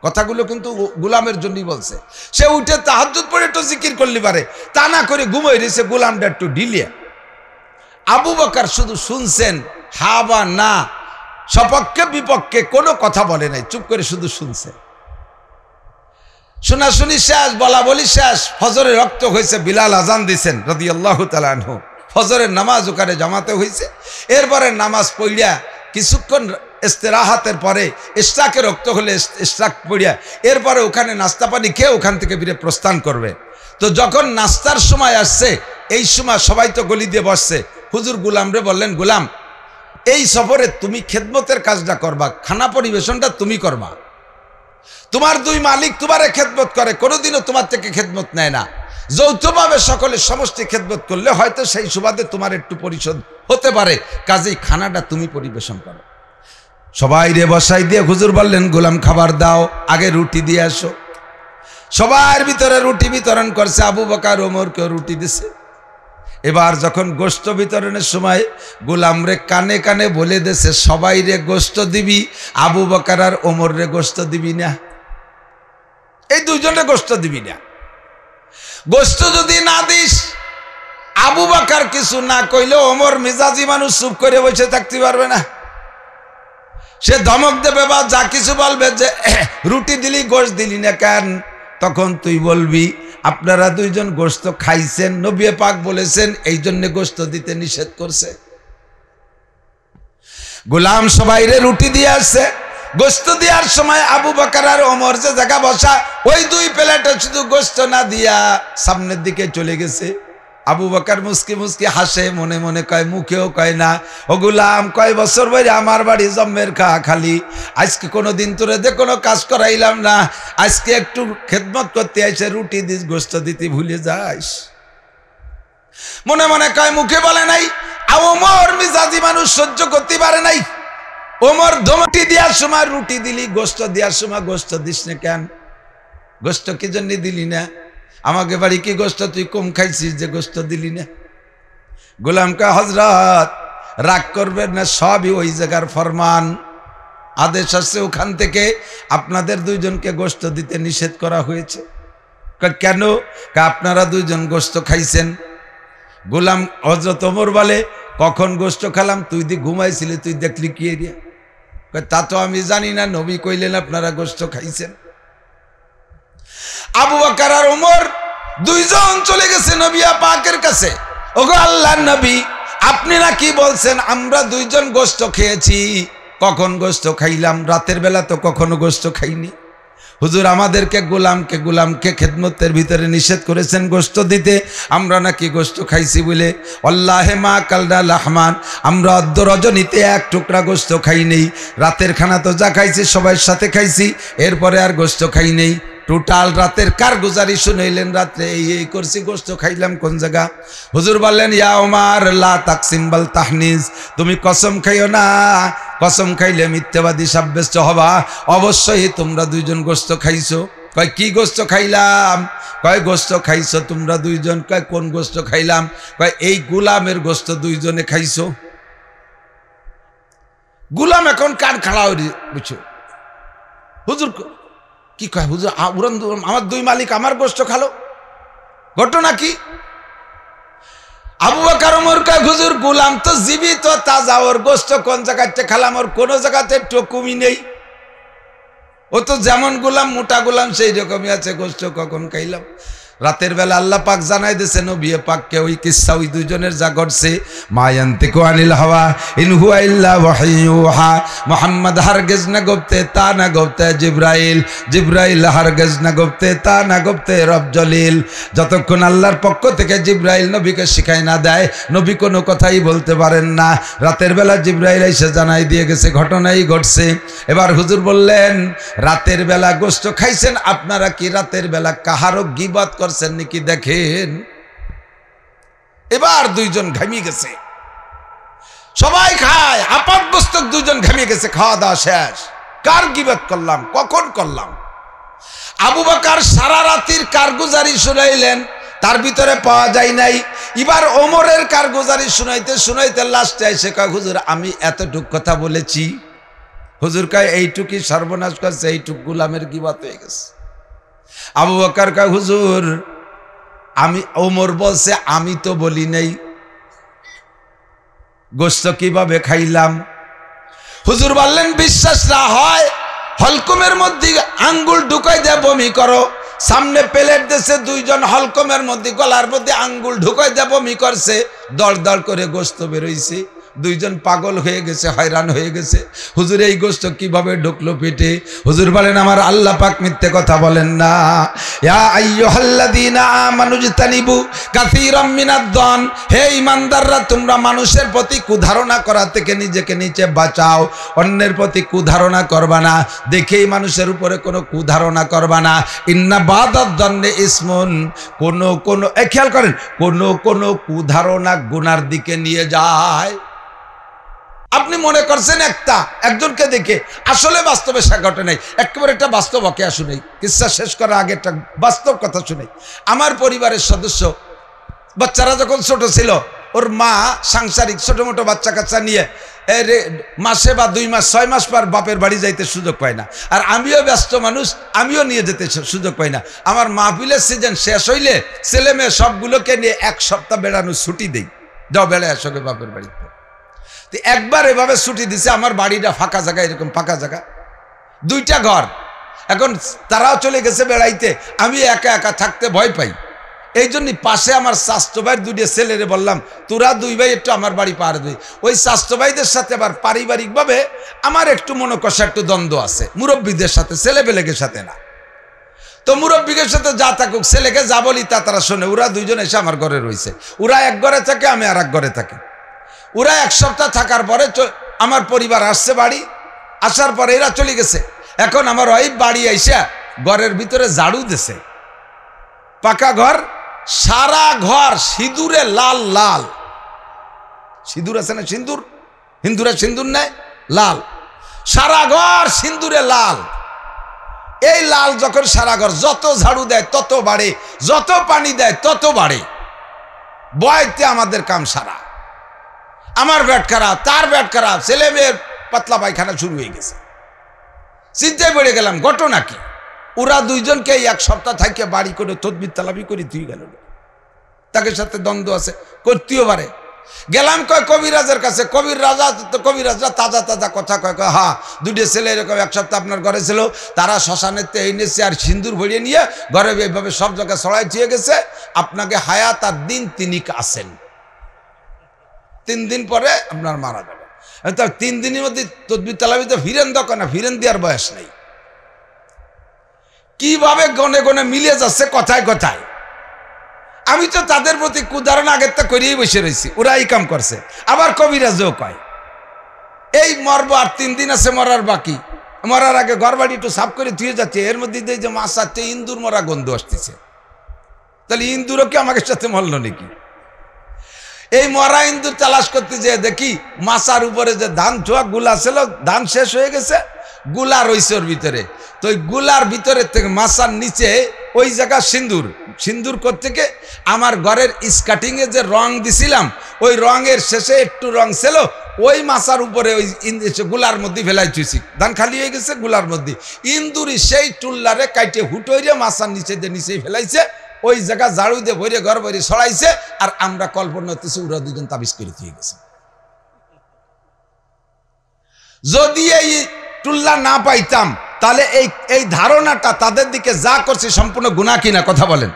কথাগুলো কিন্তু গোলামের জন্যই বলছে, সে উঠে তাহাজ্জুদ পড়ে একটু জিকির করলে পারে, তা না করে ঘুমাই রয়েছে গোলামটা একটু ঢিলিয়া। আবু বকর শুধু শুনছেন, হা বা না, সপক্ষে বিপক্ষে কোনো কথা বলে নাই, চুপ করে শুধু শুনছে। শোনাশুনি শেষ, বলা বলি শেষ, ফজরের রক্ত হয়েছে, বিলাল আজান দিছেন রাদিয়াল্লাহু তাআলা আনহু, ফজরের নামাজ ওখানে জামাতে হয়েছে। এরপরে নামাজ পড়িয়া কিছুক্ষণ ইস্তেরাহাতের পরে ইশরাকের রক্ত হলে ইশরাক পড়িয়া এরপরে ওখানে নাস্তা পানি খেয়ে ওখান থেকে ফিরে প্রস্থান করবে। তো যখন নাস্তার সময় আসছে, এই সময় সবাই তো গলি দিয়ে বসছে, হুজুর গোলামরে বললেন, গোলাম এই সফরে তুমি খেদমতের কাজটা করবা, খানা পরিবেশনটা তুমি করবা, তোমার দুই মালিক তোমারে খেদমত করে, কোনোদিনও তোমার থেকে খেদমত নেয় না, যৌথভাবে সকলে সমষ্টি খেদমত করলে হয়তো সেই সুবাদে তোমার একটু পরিশোধ হতে পারে, কাজেই খানাটা তুমি পরিবেশন করো। সবাই রে বসাই দিয়ে হুজুর বললেন, গোলাম খাবার দাও, আগে রুটি দিয়ে আসো। সবার ভিতরে রুটি বিতরণ করছে, আবু বকর ওমরকেও রুটি দিছে। এবার যখন গোশত বিতরণের সময় গোলাম রে কানে কানে বলে দিছে, সবাই রে গোশত দিবি, আবু বকর আর ওমর রে গোশত দিবি না, এই দুইজনে গোশত দিবি না। গোশত যদি না দিস, আবু বকর কিছু না কইলে ওমর মিজাজি মানুষ চুপ করে বসে থাকতে পারবে না, সে ধমক দেবে বা যা কিছু বলবে যে রুটি দিলি গোশত দিলি না কেন, তখন তুই বলবি আপনারা দুইজন গোশত খাইছেন, নবী পাক বলেছেন এই জন্য গোশত দিতে নিষেধ করছে। গোলাম সবাইরে রুটি দিয়ে আসছে, গোশত দেওয়ার সময় আবু বকর আর ওমর যে জায়গা বসা, ওই দুই প্লেটে শুধু গোশত না দিয়া সামনের দিকে চলে গেছে। আবু বকর মুস্কি মুস্কি হাসে, মনে মনে কয়, মুখেও কয় না, ও গোলাম কয় বছর বাইরে আমার বাড়ি জম্মের খা খালি, আজকে কোনো দিন তোরে দে কোনো কাজ করাইলাম না, আজকে একটু খেদমত করতে আইসে, রুটি দিস গোশত দিতে ভুলে যাস। মনে মনে কয়, মুখে বলে নাই। ওমর মিজাজি মানুষ সহ্য করতে পারে নাই, ওমর ধমকি দেওয়ার সময় রুটি দিলি, গোশত দেওয়ার সময় গোশত দিস না কেন, গোশত কি জন্য দিলি না, আমাকে বাড়ি কি গোশত তুই কম খাইছিস যে গোশত দিলি না। গোলাম কয়, হযরত রাগ করবেন না, সবই ওই জায়গার ফরমান, আদেশ আসছে ওখান থেকে আপনাদের দুইজনকে গোশত দিতে নিষেধ করা হয়েছে। কেন? আপনারা দুইজন গোশত খাইছেন। গোলাম হযরত ওমর বলে, কখন গোশত খেলাম? তুই ঘুমাইছিলি, তুই দেখলি কি এরিয়া? তা তো আমি জানি না, নবী কইলেন আপনারা গোশত খাইছেন। আবু বকর আর ওমর দুইজন চলে গেছে নবী পাকের কাছে। ওগো আল্লাহর নবী, আপনি না কি বলছেন আমরা দুইজন গোশত খেয়েছি? কখন গোশত খাইলাম? রাতের বেলা তো কখনো গোশত খাইনি। হুজুর আমাদেরকে গোলামকে খেদমতের ভিতরে নিষেধ করেছেন গোশত দিতে, আমরা নাকি গোশত খাইছি বলে। আল্লাহে মা কালনা লাহমান, আমরা অর্ধ রজনীতে এক টুকরা গোশত খাই নেই। রাতের খানা তো যা খাইছি সবাই সাথে খাইছি, এরপরে আর গোশত খাই নেই। টোটাল রাতের কারগুজারি শুনাইলেন, রাত্রে এই করছি, গোশত খাইলাম কোন জায়গা? হুজুর বললেন, ইয়া ওমর লা তাকসিম বাল তাহনিস, তুমি কসম খাইও না, কসম খাইলে মিথ্যাবাদী সাব্যস্ত হবা। অবশ্যই তোমরা দুইজন গোশত খাইছো। কয় কি গোশত খাইলাম? কয় গোশত খাইছো তোমরা দুইজন। কয় কোন গোশত খাইলাম? কয় এই গোলামের গোশত দুইজনে খাইছো। গোলাম এখন কার খাড়া বুঝছো? হুজুর কি কয়? হুজুর আমার দুই মালিক আমার গোশত খালো, ঘটনা কি? আবু বকর ওমর কয়, হুজুর গোলাম তো জীবিত তাজা, ওর গোশত কোন জায়গাতে খালাম? ওর কোন জায়গাতে টুকুমি নেই, ও তো যেমন গোলাম মোটা গোলাম সেই রকমই আছে। গোশত কখন খাইলাম? রাতের বেলা আল্লাহ পাক জানাই দিয়েছে নবী পাককে ওই কিসসা, ওই দুইজনের যা ঘটছে। মা ইয়ান্তিকু আনিল হাওয়া ইন হুয়া ইল্লা ওয়াহয়ুহা, মুহাম্মদ হারগিজ না গপ্তে তা না গপ্তে জিবরাইল হারগিজ না গপ্তে তা না গপ্তে রব জলিল। যতক্ষণ আল্লাহর পক্ষ থেকে জিবরাইল নবীকে শিখাই না দেয়, নবী কোনো কথাই বলতে পারেন না। রাতের বেলা জিবরাইল এসে জানাই দিয়ে গেছে, ঘটনাই ঘটছে। এবার হুজুর বললেন, রাতের বেলা গোশত খাইছেন, আপনারা কি রাতের বেলা কাহারও গীবত করছেন নাকি? দেখেন এবার দুইজন ঘামিয়ে গেছে, সবাই খায়, আপাতমস্তক দুইজন ঘামিয়ে গেছে, খাওয়া দাওয়া শেষ। কার গীবত করলাম, কখন করলাম? আবু বকর সারা রাতের কারগুজারি শুনাইলেন, তার ভিতরে পাওয়া যায় নাই। এবার ওমরের কারগুজারি শুনাইতে লাস্টে এসে কয়, হুজুর আমি এতটুক কথা বলেছি। হুজুর কয়, এইটুকুই সর্বনাশ করছে, এইটুক গোলামের গীবত হয়ে গেছে। আবু বকর কয়, হুজুর আমি, ওমর বলছে আমি তো বলি নাই, গোশত কিভাবে খাইলাম? হুজুর বললেন, বিশ্বাস না হয় হলকমের মধ্যে আঙ্গুল ঢুকাই দিয়ে বমি করো। সামনে প্লেট দেশে দুইজন হলকমের মধ্যে গলার মধ্যে আঙ্গুল ঢুকাই দিয়ে বমি করছে, দড় দড় করে গোশত বেরোইছে। দুইজন পাগল হয়ে গেছে, হয়রান হয়ে গেছে। হুজুর এই গোশত কিভাবে ঢুকলো পেটে? হুজুর বলেন, আমার আল্লাহ পাক মিথ্যে কথা বলেন না। ইয়া আইয়ুহাল্লাযীনা আমানু ইজতানিবু কাসীরাম মিনাদ-দান, হে ঈমানদাররা তোমরা মানুষের প্রতি কুধারণা করা থেকে নিজেকে নিচে বাঁচাও। অন্যের প্রতি কুধারণা করবা না, দেখেই মানুষের উপরে কোনো কুধারণা করবা না। ইন্না বাদাদ-দান্নি ইসমুন, কোন খেয়াল করেন, কোন কুধারণা গুনার দিকে নিয়ে যায়। আপনি মনে করছেন একজনকে দেখে, আসলে বাস্তবে সে ঘটে নাই। একেবারে একটা বাস্তব ওয়াকিয়া শুনেই, কিসসা শেষ করার আগে একটা বাস্তব কথা শুনেই। আমার পরিবারের সদস্য, বাচ্চারা যখন ছোট ছিল, ওর মা সাংসারিক ছোট মোটো বাচ্চা কাচ্চা নিয়ে মাসে বা 2 মাস 6 মাস পর বাপের বাড়ি যাইতে সুযোগ পায় না। আর আমিও ব্যস্ত মানুষ, আমিও নিয়ে যেতে সুযোগ পাই না। আমার মাহফিলের সিজন শেষ হইলে ছেলে মেয়ে সবগুলোকে নিয়ে 1 সপ্তাহ বেড়ানোর ছুটি দেই, যাও বেড়ায় আসবে বাপের বাড়িতে। একবার এভাবে ছুটি দিছে, আমার বাড়িটা ফাঁকা জায়গা, এরকম ফাঁকা জায়গা, 2টা ঘর। এখন তারাও চলে গেছে বেড়াইতে, আমি একা একা থাকতে ভয় পাই। এই জন্যই পাশে আমার স্বাস্থ্য ভাইয়ের 2 ছেলেরে বললাম, তোরা 2 ভাই একটু আমার বাড়ি পাহাড় দিই। ওই স্বাস্থ্য ভাইদের সাথে আবার পারিবারিকভাবে আমার একটু মনোকষা, একটু দ্বন্দ্ব আছে, মুরব্বীদের সাথে, ছেলেপেলেকের সাথে না। তো মুরব্বীদের সাথে যা থাকুক, ছেলেকে যা বলি তা তারা শোনে। ওরা 2 জন এসে আমার ঘরে রয়েছে, ওরা এক ঘরে থাকে, আমি আর এক ঘরে থাকি। ওরা 1 সপ্তাহ থাকার পরে আমার পরিবার আসছে বাড়ি, আসার পরে এরা চলে গেছে। এখন আমার ওয়াইফ বাড়ি আইসা ঘরের ভিতরে ঝাড়ু দিছে, পাকা ঘর, সারা ঘর সিঁদুরে লাল লাল। সিঁদুর আছে না, সিঁদুর, হিন্দুরা সিঁদুর নেয়, লাল, সারা ঘর সিঁদুরে লাল। এই লাল যখন সারা ঘর, যত ঝাড়ু দেয় তত বাড়ে, যত পানি দেয় তত বাড়ে। বয়তে আমাদের কাম সারা। আমার পেট খারাপ, তার পেট খারাপ, ছেলে মেয়ের পাতলা পায়খানা শুরু হয়ে গেছে। চিন্তায় পড়ে গেলাম ঘটনা কি। ওরা দুইজনকে এক সপ্তাহ থাকে বাড়ি করে তদবির তালাবি করে তুই গেল, তাকে সাথে দ্বন্দ্ব আছে, করতেও পারে। গেলাম কয় কবিরাজের কাছে, কবিরাজরা তাজা তাজা কথা কয়, হ্যাঁ দুটো ছেলে এরকম এক সপ্তাহ আপনার ঘরে ছিল, তারা শ্মশানেতে এনেছে আর সিন্দুর ভরিয়ে নিয়ে ঘরে এইভাবে সব জায়গায় ছড়াই দিয়ে গেছে, আপনাকে হায়াত আর দিন তিনিক আসেন, 3 দিন পরে আপনার মারা যাবে। 3 দিনের মধ্যে তদবির তালাবিতে ফিরেন দরকার না, ফিরেন দেওয়ার বয়স নেই। কিভাবে গনে গনে মিলে যাচ্ছে কথায় কথায়। আমি তো তাদের প্রতি কুদারণ আগের তা করিয়েই বসে রয়েছি, ওরা এই কাম করছে। আবার কবিরাজও কয় এই মরবো আর 3 দিন আছে মরার বাকি, মরার আগে ঘর বাড়ি একটু সাফ করে ধুয়ে যাচ্ছে, এর মধ্যে যে মাছ আসছে ইন্দুর মরা গন্ধ আসতেছে, তাহলে ইন্দুরও কি আমাকে সাথে মরল নাকি? এই মরা ইন্দুর তালাশ করতে যেয়ে দেখি মাছার উপরে যে ধান ছোয়া গুলা ছিল, ধান শেষ হয়ে গেছে, গুলা রয়েছে ওর ভিতরে। তো ওই গুলার ভিতরে থেকে মাছার নিচে ওই জায়গা সিন্দুর, সিন্দুর থেকে আমার ঘরের স্কাটিংয়ে যে রং দিছিলাম ওই রঙের শেষে একটু রং ছিল, ওই মাছার উপরে ওই গুলার মধ্যে ফেলাই চুইছি, ধান খালি হয়ে গেছে গুলার মধ্যে। ইন্দুরি সেই টুল্লারে কাইটে হুটোইরে মাছার নিচে দিয়ে নিচেই ফেলাইছে, ওই জায়গা ঝাড়ু দিয়ে ভরে ঘর ভরে ছড়াইছে, আর আমরা কল্পনা হতেছি ওরা দুজন তাবিজ করে দিয়ে গেছে। যদি এই টুল্লা না পাইতাম তাহলে এই ধারণাটা তাদের দিকে যা করছে সম্পূর্ণ গুনাহ কিনা কথা বলেন।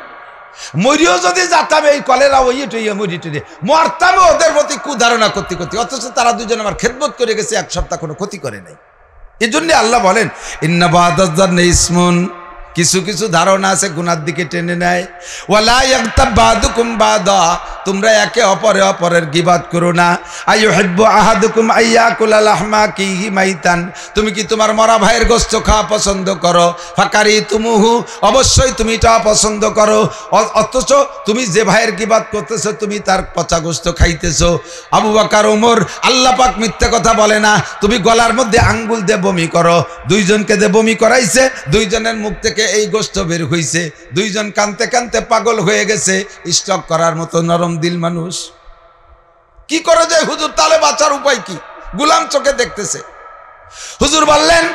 মরিও যদি যাতাম এই কলেরা ওই মরি টুয়ে মরতাম ওদের প্রতি কুধারণা করতে করতে, অথচ তারা দুজন আমার খেদমত করে গেছে, 1 সপ্তাহ কোনো ক্ষতি করে নাই। এই জন্য আল্লাহ বলেন ইন্না বাদাজ্জান্নি ইসমুন, কিছু কিছু ধারণা আছে গুনার দিকে টেনে নেয়। ওয়ালা ইয়াগতাব বাদুকুম বাদা, তোমরা একে অপরের গীবাত করো না। আইয়ুহিব্বু আহাদুকুম আইয়াকুলা লাহমা কিহি মাইতান, তুমি কি তোমার মরা ভাইয়ের গোশত খাওয়া পছন্দ করো? ফাকারি তুমুহু, অবশ্যই তুমি এটা পছন্দ করো, অথচ তুমি যে ভাইয়ের গীবাত করতেছো তুমি তার পচা গোশত খাইতেছো। আবু বকর ওমর, আল্লাহ পাক মিথ্যা কথা বলে না। তুমি গলার মধ্যে আঙ্গুল দিয়ে বমি করো, দুইজনকে দিয়ে বমি করাইছে, দুইজনের মুখ থেকে এই গোশত বের হইছে, দুইজন কানতে কানতে পাগল হয়ে গেছে। স্টক করার মতো নরম দিল মানুষ, কি করা যায় হুজুর? তাহলে বাঁচার উপায় কি? গুলাম চোখে দেখতেছে। হুজুর বললেন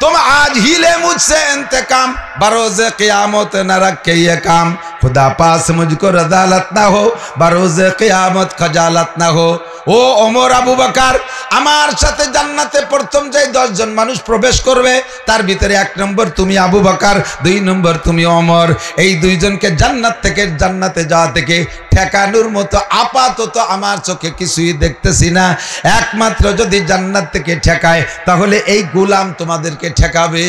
तुम आज ही ले मुझसे इंतकाम, बरोज़े क़यामत न रखे ये काम, खुदा पास मुझको रज़ालत ना हो, बरोज़े क़यामत खजालत ना हो। ও ওমর আবু বকর, আমার সাথে জান্নাতে প্রথম যে 10 জন মানুষ প্রবেশ করবে তার ভিতরে 1 নম্বর তুমি আবু বকর, 2 নম্বর তুমি ওমর। এই দুইজনকে জান্নাত থেকে জান্নাতে যাওয়া থেকে ঠেকানোর মতো আপাতত আমার চোখে কিছুই দেখতেছি না। একমাত্র যদি জান্নাত থেকে ঠেকায় তাহলে এই গোলাম তোমাদেরকে ঠেকাবে।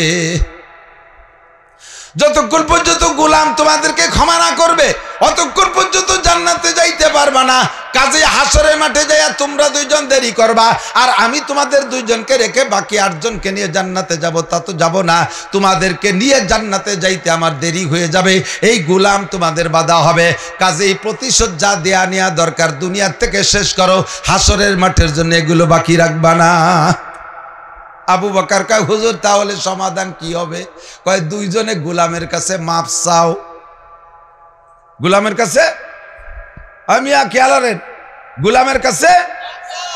যতক্ষণ পর্যন্ত গোলাম তোমাদেরকে ক্ষমা না করবে অতক্ষণ পর্যন্ত জান্নাতে যাইতে পারবা না। কাজে হাসরের মাঠে যাইয়া তোমরা দুইজন দেরি করবা, আর আমি তোমাদের দুইজনকে রেখে বাকি 8 জনকে নিয়ে জান্নাতে যাব, তা তো যাব না। তোমাদেরকে নিয়ে জান্নাতে যাইতে আমার দেরি হয়ে যাবে, এই গোলাম তোমাদের বাধা হবে। কাজেই প্রতিশোধ যা দেয়া নেওয়া দরকার দুনিয়ার থেকে শেষ করো, হাসরের মাঠের জন্য এগুলো বাকি রাখবা না। আবু বকর কয় হুজুর তাহলে সমাধান কি হবে? কয় দুইজনে গোলামের কাছে মাপ চাও। গোলামের কাছে আমি খেয়ালেন, গোলামের কাছে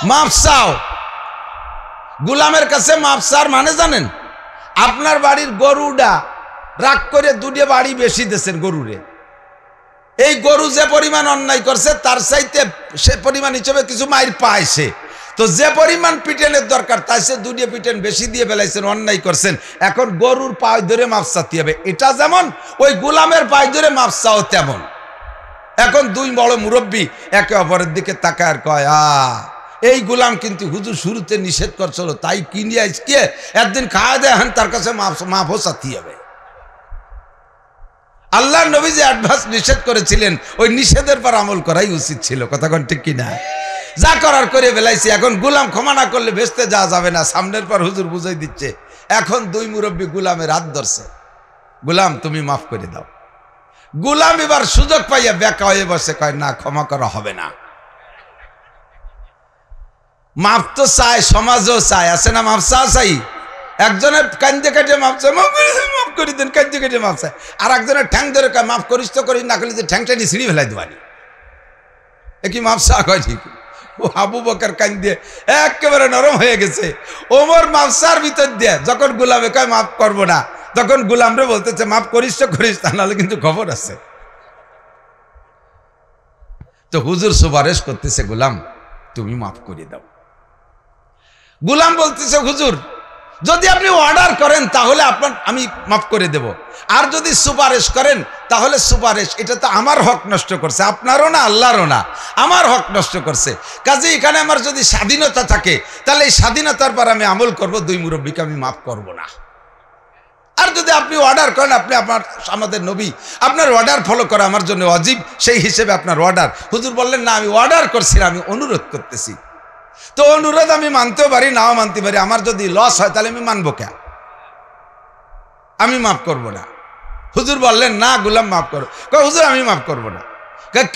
মাপ চাও। গোলামের কাছে মাপ চার মানে জানেন? আপনার বাড়ির গরুটা রাগ করে 2 বাড়ি বেশি দিয়েছেন গরুরে, এই গরু যে পরিমাণ অন্যায় করছে তার চাইতে সে পরিমাণ হিসেবে কিছু মাইর পাইছে, তো যে পরিমাণ পিটেনের দরকার তাই সে 2 পিটেন বেশি দিয়ে ফেলাইছেন, অন্যায় করছেন। এখন গরুর পায়ে ধরে মাপ চাতে হবে, এটা যেমন ওই গোলামের পায়ে ধরে মাপ চাও তেমন। এখন 2 বড় মুরব্বী একে অপরের দিকে তাকায় আর কয় এই গোলাম কিন্তু হুজুর শুরুতে নিষেধ করছিল, তাই কিনে আজকে একদিন খাওয়া দেয় তার কাছে মাপও চাতে হবে। আল্লাহ নবী যে অ্যাডভান্স নিষেধ করেছিলেন ওই নিষেধের পর আমল করাই উচিত ছিল, কথা কোন ঠিক কিনা? যা করার করে ফেলাইছি, এখন গোলাম ক্ষমা না করলে বেচতে যাওয়া যাবে না, সামনের পর হুজুর বুঝাই দিচ্ছে। এখন 2 মুরব্বী গোলামের হাত ধরছে, গোলাম তুমি মাফ করে দাও। গোলাম এবার সুযোগ পাইয়া বেকা হয়ে বসে, কয় না ক্ষমা করা হবে না। মাপ তো চায়, সমাজও চায়, আছে না মাপ চাই? একজনের কান্দে কাটে মাপ চায়, মাফ করে দেন, কান্দে কাটে মাপ চায়। আর একজনের ঠ্যাং ধরে কয় মাফ করিস তো করিস, না করলে যে ঠ্যাংটা নিয়ে ছিঁড়ি ফেলাই দেবানি, এ কি মাপ চা কয়? ঠিক আবু বকর কান দিয়ে একেবারে নরম হয়ে গেছে। ওমর মাফসার ভিতর দিয়ে যখন গোলামে কয় মাফ করবো না, তখন গোলামরে বলতেছে মাফ করিস তো করিস, তা নাহলে কিন্তু খবর আছে। তো হুজুর সুপারিশ করতেছে গোলাম তুমি মাফ করে দাও। গোলাম বলতেছে হুজুর যদি আপনি অর্ডার করেন তাহলে আমি মাফ করে দেব, আর যদি সুপারিশ করেন তাহলে সুপারিশ এটা তো আমার হক নষ্ট করছে, আপনারও না আল্লাহরও না, আমার হক নষ্ট করছে। কাজে এখানে আমার যদি স্বাধীনতা থাকে তাহলে এই স্বাধীনতার পর আমি আমল করব, দুই মুরব্বীকে আমি মাফ করব না। আর যদি আপনি অর্ডার করেন, আপনি আমাদের নবী, আপনার অর্ডার ফলো করা আমার জন্য ওয়াজিব, সেই হিসেবে আপনার অর্ডার। হুজুর বললেন না আমি অর্ডার করছি না, আমি অনুরোধ করতেছি। তো অনুরোধ আমি মানতেও পারি নাও মানতে পারি, আমার যদি লস হয় তাহলে আমি মানবো কেন, আমি মাফ করব না। হুজুর বললেন না গোলাম মাফ করো। হুজুর আমি মাফ করব না।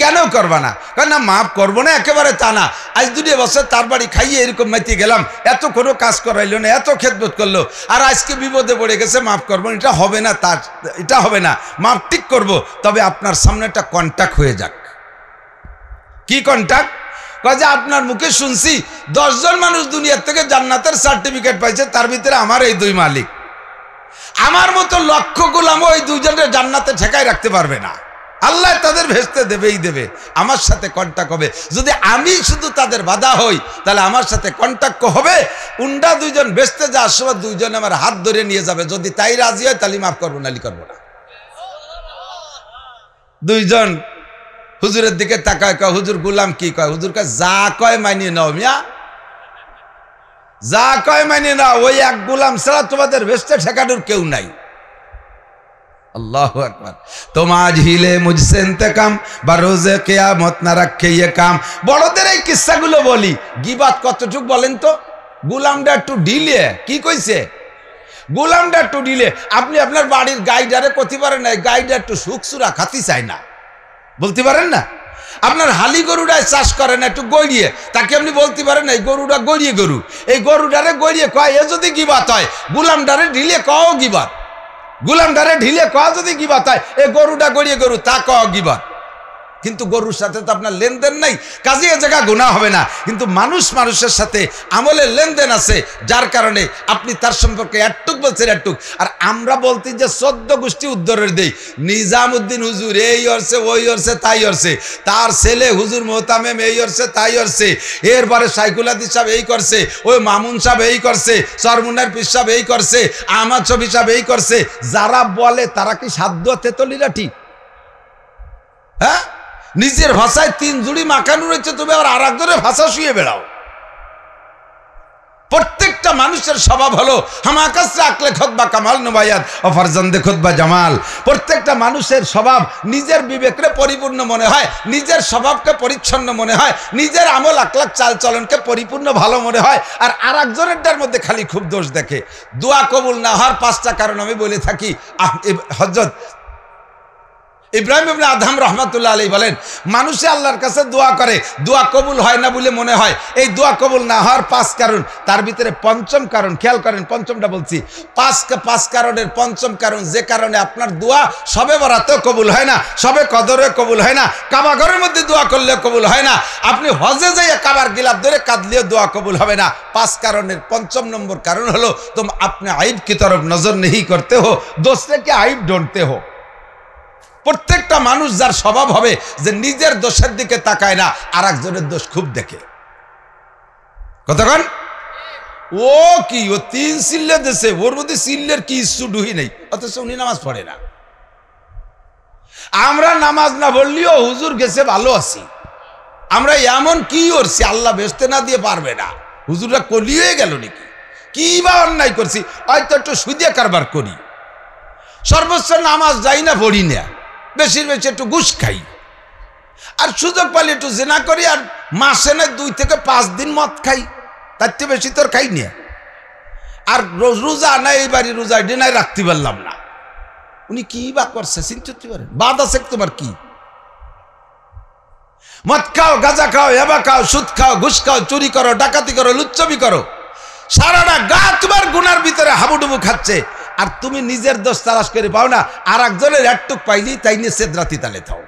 কেন করবা না? না মাফ করবো না একেবারে তা না, আজ 2 বছর তার বাড়ি খাইয়ে এরকম মাইতে গেলাম, এত কোনো কাজ করাইলো না, এত খেদমত করলো, আর আজকে বিপদে পড়ে গেছে মাফ করবো, এটা হবে না, এটা হবে না, মাফ ঠিক করবো, তবে আপনার সামনে একটা কন্ট্যাক্ট হয়ে যাক। কি কন্ট্যাক্ট? যে আপনার মুখে শুনছি 10 জন মানুষ দুনিয়ার থেকে জান্নাতের সার্টিফিকেট পাইছে, তার ভিতরে আমার এই 2 মালিক, আমার মতো লক্ষ গোলামও ওই 2 জনের জান্নাতে ঠেকাই রাখতে পারবে না, আল্লাহ তাদের ভেস্তে দেবেই দেবে, আমার সাথে কন্ট্যাক্ট হবে। যদি আমি শুধু তাদের বাধা হই তাহলে আমার সাথে কন্ট্যাক্ট হবে, উন্ডা 2 জন ভেস্তে যাওয়ার সময় 2 জন আমার হাত ধরে নিয়ে যাবে, যদি তাই রাজি হয় তাহলে মাফ করবো, নালি করবো না। 2 জন হুজুরের দিকে তাকায়, কয় হুজুর গোলাম কি কয়? হুজুর কয় যা কয় মানিয়ে নাও মিয়া, যা কয় মানিয়ে নাও, ওই এক গোলাম ছাড়া তোমাদের ভেস্তে ঠেকানোর কেউ নাই। আল্লাহু আকবার। তুম আজ হিলে মুঝসে ইন্তেকাম, বারোজে কিয়ামত না রাখে ইয়ে কাম। বড়দের এই কিস্সাগুলো বলি, গিবাত কতটুক বলেন তো? গোলামটা একটু ঢিলে, কি কইছে? গোলামটা একটু ঢিলে। আপনি আপনার বাড়ির গাইডারে করতে পারেন না, গাইডা একটু সুখসুরা খাতি চায় না, বলতে পারেন না? আপনার হালি গরুটায় চাষ করেন একটু গড়িয়ে, তাকে আপনি বলতে পারেন না এই গরুটা গড়িয়ে গরু, এই গরুটারে গড়িয়ে কয় এ যদি গিবাত হয়, গোলামটারে ঢিলে কও গিবাত, গোলামটারে ঢিলে কওয়া যদি গিবাত হয়, এই গরুটা গড়িয়ে গরু তা কও গিবাত। কিন্তু গরুর সাথে তো আপনার লেনদেন নাই, কাজে এ জায়গা গুনাহ হবে না। কিন্তু মানুষের সাথে আমলের লেনদেন আছে, যার কারণে আপনি তার সম্পর্কে একটুক বলছেন একটুক। আর আমরা বলতে যে 14 গোষ্ঠী উদ্ধারের দেই, নিজামুদ্দিন হুজুর এই অর্ছে ওই অর্ছে তাই অর্ছে, তার ছেলে হুজুর মোহতামেম এই অর্ছে তাই অর্ছে, এরপরে সাইকুল হাদিস সাহেব এই করছে, ওই মামুন সাহেব এই করছে, সরমুনার পীর সাহেব এই করছে, আহমদ শফি সাহেব এই করছে। যারা বলে তারা কি সাধ্য তেতলিরা ঠিক? হ্যাঁ, নিজের ভাষায় 3 জুড়ি মাখানো রয়েছে, তুমি আবার আর একজনের ভাষা শুয়ে বেড়াও। প্রত্যেকটা মানুষের স্বভাব হলো হামাকাসরা আকলে খুতবা কামাল নুবায়াত ও ফারজান্দে খুতবা জামাল। প্রত্যেকটা মানুষের স্বভাব নিজের বিবেককে পরিপূর্ণ মনে হয়, নিজের স্বভাবকে পরিচ্ছন্ন মনে হয়, নিজের আমল আকলাক চাল চলনকে পরিপূর্ণ ভালো মনে হয়, আর আরেকজনেরটার মধ্যে খালি খুব দোষ দেখে। দোয়া কবুল না হওয়ার 5টা কারণ আমি বলে থাকি। হযরত ইব্রাহিম ইবনে আদহাম রহমাতুল্লাহ আলাইহি বলেন, মানুষে আল্লাহর কাছে দোয়া করে, দোয়া কবুল হয় না বলে মনে হয়। এই দোয়া কবুল না হওয়ার 5 কারণ, তার ভিতরে 5ম কারণ, খেয়াল করেন 5মটা বলছি, 5 কারণের 5ম কারণ, যে কারণে আপনার দোয়া সবে বরাতেও কবুল হয় না, সবে কদরে কবুল হয় না, কাবা ঘরের মধ্যে দোয়া করলেও কবুল হয় না, আপনি হজে যাইয়া কাবার গিলাফ ধরে কাঁদলেও দোয়া কবুল হবে না। 5 কারণের 5ম নম্বর কারণ হলো তুম আপনি আইব কি তরফ নজর নেই করতে হো, দোসরে কে আইব ঢুঁढते हो। প্রত্যেকটা মানুষ যার স্বভাব হবে যে নিজের দোষের দিকে তাকায় না, আর একজনের দোষ খুব দেখে। কতক্ষণ ও কি ও 3 সিল্লে দেশে, ওর মধ্যে সিল্লের কি ইস্যু ডুহি নেই, অথচ উনি নামাজ পড়ে না। আমরা নামাজ না পড়লেও হুজুর গেছে ভালো আছি, আমরা এমন কি করছি আল্লাহ বেহেশতে না দিয়ে পারবে না, হুজুররা কলি হয়ে গেল নাকি? কি বা অন্যায় করছি? হয়তো একটু সুদিয়া কারবার করি, সর্বোচ্চ নামাজ যাই না পড়ি না, বেশির বেশি একটু ঘুষ খাই, আর সুযোগ পাইলে একটু জেনা করি, আর মাসে না 2 থেকে 5 দিন মদ খাই, তার চেয়ে বেশি তোর খাই না। আর রোজা না, এই বাড়ি রোজা ডিনাই রাখতে পারলাম না। উনি কি বা করছে চিন্তা পারেন? বাদ আছে তোমার কি? মদ খাও, গাঁজা খাও, হেবা খাও, সুদ খাও, ঘুষ খাও, চুরি করো, ডাকাতি করো, লুচ্চবি করো, সারাটা গা তোমার গুনার ভিতরে হাবুডুবু খাচ্ছে, আর তুমি নিজের দোষ তালাশ করে পাও না, আর একজনের একটুক পাইলি তাই নিয়ে সেদরাতি তালে থাও।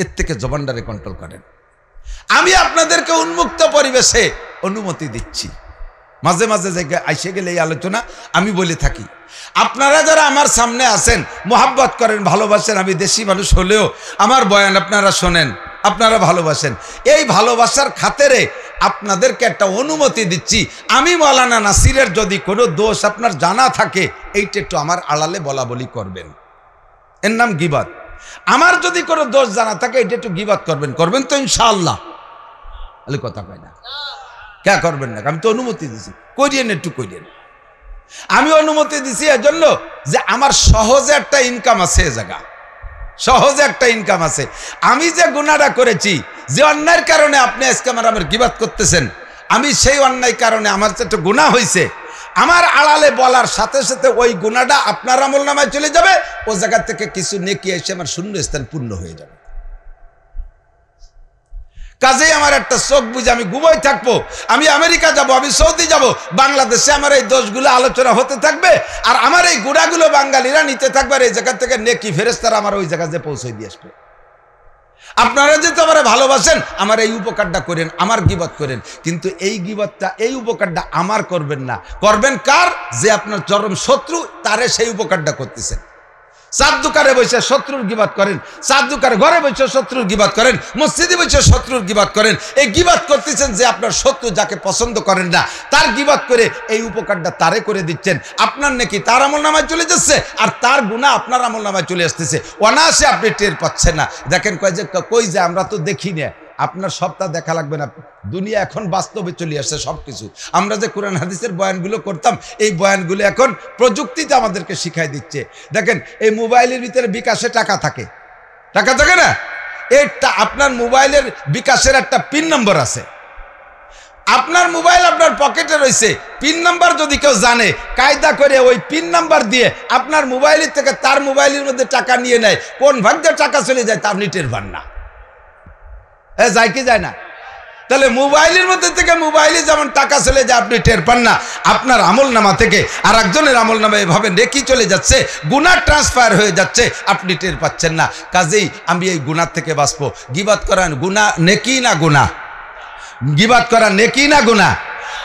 এর থেকে জবানটারে কন্ট্রোল করেন। আমি আপনাদেরকে উন্মুক্ত পরিবেশে অনুমতি দিচ্ছি। মাঝে মাঝে জায়গায় আইসে গেলে এই আলোচনা আমি বলে থাকি, আপনারা যারা আমার সামনে আছেন, মোহাব্বত করেন, ভালোবাসেন, আমি দেশি মানুষ হলেও আমার বয়ান আপনারা শোনেন, আপনারা ভালোবাসেন, এই ভালোবাসার খাতিরে আপনাদেরকে একটা অনুমতি দিচ্ছি। আমি মাওলানা নাসিরের যদি কোনো দোষ আপনার জানা থাকে, এইটা একটু আমার আড়ালে বলা বলি করবেন, এর নাম গীবত। আমার যদি কোনো দোষ জানা থাকে, এটা একটু গীবত করবেন, করবেন তো ইনশাআল্লাহ? তাহলে কথা কয় না, কে করবেন না? আমি তো অনুমতি দিছি, করিয়েন, একটু করিয়েন। আমি অনুমতি দিছি এজন্য যে আমার সহজে একটা ইনকাম আছে, এ জায়গা সহজে একটা ইনকাম আছে। আমি যে গুনাহটা করেছি, যে অন্যায়ের কারণে আপনি আজকে আমার গীবত করতেছেন, আমি সেই অন্যায় কারণে আমার যে একটা গুনাহ হয়েছে, আমার আড়ালে বলার সাথে সাথে ওই গুনাহটা আপনার আমলনামায় চলে যাবে, ও জায়গা থেকে কিছু নেকি এসে আমার শূন্য স্থান পূর্ণ হয়ে যাবে। কাজেই আমার একটা চোখ বুঝে আমি ঘুমাই থাকবো, আমি আমেরিকা যাব, আমি সৌদি যাব, বাংলাদেশে আমার এই দোষগুলো আলোচনা হতে থাকবে, আর আমার এই গুণাগুলো বাঙালিরা নিতে থাকবে, আর এই জায়গা থেকে নেকি ফেরেশতারা আমার ওই জায়গা যে পৌঁছে দিয়ে আসবে। আপনারা যেহেতু আমার ভালোবাসেন, আমার এই উপকারটা করেন, আমার গীবত করেন, কিন্তু এই গীবতটা, এই উপকারটা আমার করবেন না। করবেন কার? যে আপনার চরম শত্রু, তারে সেই উপকারটা করতেছেন। চার দোকানে বসে শত্রুর গীবত করেন, চার দোকানে ঘরে বসে শত্রুর গীবত করেন, মসজিদে বসে শত্রুর গীবত করেন। এই গীবত করতেছেন যে আপনার শত্রু, যাকে পছন্দ করেন না, তার গীবত করে এই উপকারটা তারে করে দিচ্ছেন। আপনার নাকি তার আমলনামায় চলে যাচ্ছে, আর তার গুনাহ আপনার আমলনামায় চলে আসতেছে, অনায়াসে আপনি টের পাচ্ছেন না। দেখেন কই যে আমরা তো দেখি না, আপনার সবটা দেখা লাগবে না। দুনিয়া এখন বাস্তবে চলে আসছে সবকিছু। আমরা যে কোরআন হাদিসের বয়ানগুলো করতাম, এই বয়ানগুলো এখন প্রযুক্তিতে আমাদেরকে শিখাই দিচ্ছে। দেখেন, এই মোবাইলের ভিতরে বিকাশে টাকা থাকে, টাকা থাকে না? এটা আপনার মোবাইলের বিকাশের একটা পিন নম্বর আছে। আপনার মোবাইল আপনার পকেটে রয়েছে, পিন নাম্বার যদি কেউ জানে, কায়দা করে ওই পিন নাম্বার দিয়ে আপনার মোবাইলের থেকে তার মোবাইলের মধ্যে টাকা নিয়ে নেয়, কোন ভাগ্যে টাকা চলে যায় তা আপনি টের পান না। যায় কি যায় না? তাহলে মোবাইলের মধ্যে থেকে মোবাইলে যেমন টাকা চলে যায়, আপনি টের পান না। আপনার আমলনামা থেকে আর একজনের আমলনামা এভাবে নেকি চলে যাচ্ছে, গুনাহ ট্রান্সফার হয়ে যাচ্ছে, আপনি টের পাচ্ছেন না। কাজেই আমি এই গুনাহ থেকে বাঁচবো। গীবত করা গুনাহ নেকি না গুনাহ? গীবত করা নেকি না গুনাহ?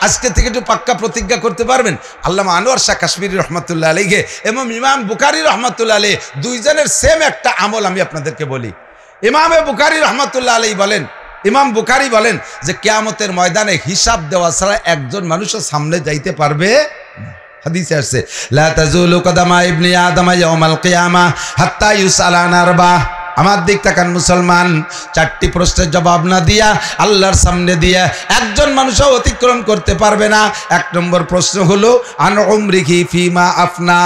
আজকে থেকে একটু পাক্কা প্রতিজ্ঞা করতে পারবেন? আল্লামা আনোয়ার শাহ কাশ্মীরি রহমাতুল্লাহ আলাইহি এবং ইমাম বুখারী রহমাতুল্লাহ আলাইহি দুইজনের সেম একটা আমল আমি আপনাদেরকে বলি। ইমামে বুখারী রহমাতুল্লাহ আলাইহি বলেন, ইমাম বুখারী বলেন যে কিয়ামতের ময়দানে হিসাব দেওয়া ছাড়া একজন মানুষের সামনে যাইতে পারবে না। হাদিসে আছে, লা তাজুলু কদামা ইবনি আদম ইয়াউমাল কিয়ামা হাত্তা ইউসালা আন আরবা। আমার দিক তাকান মুসলমান, চারটি প্রশ্নের জবাব না দিয়া, আল্লাহর সামনে দিয়া একজন মানুষও অতিক্রম করতে পারবে না। এক নম্বর প্রশ্ন হলো আন উমরিহি ফিমা আফনা,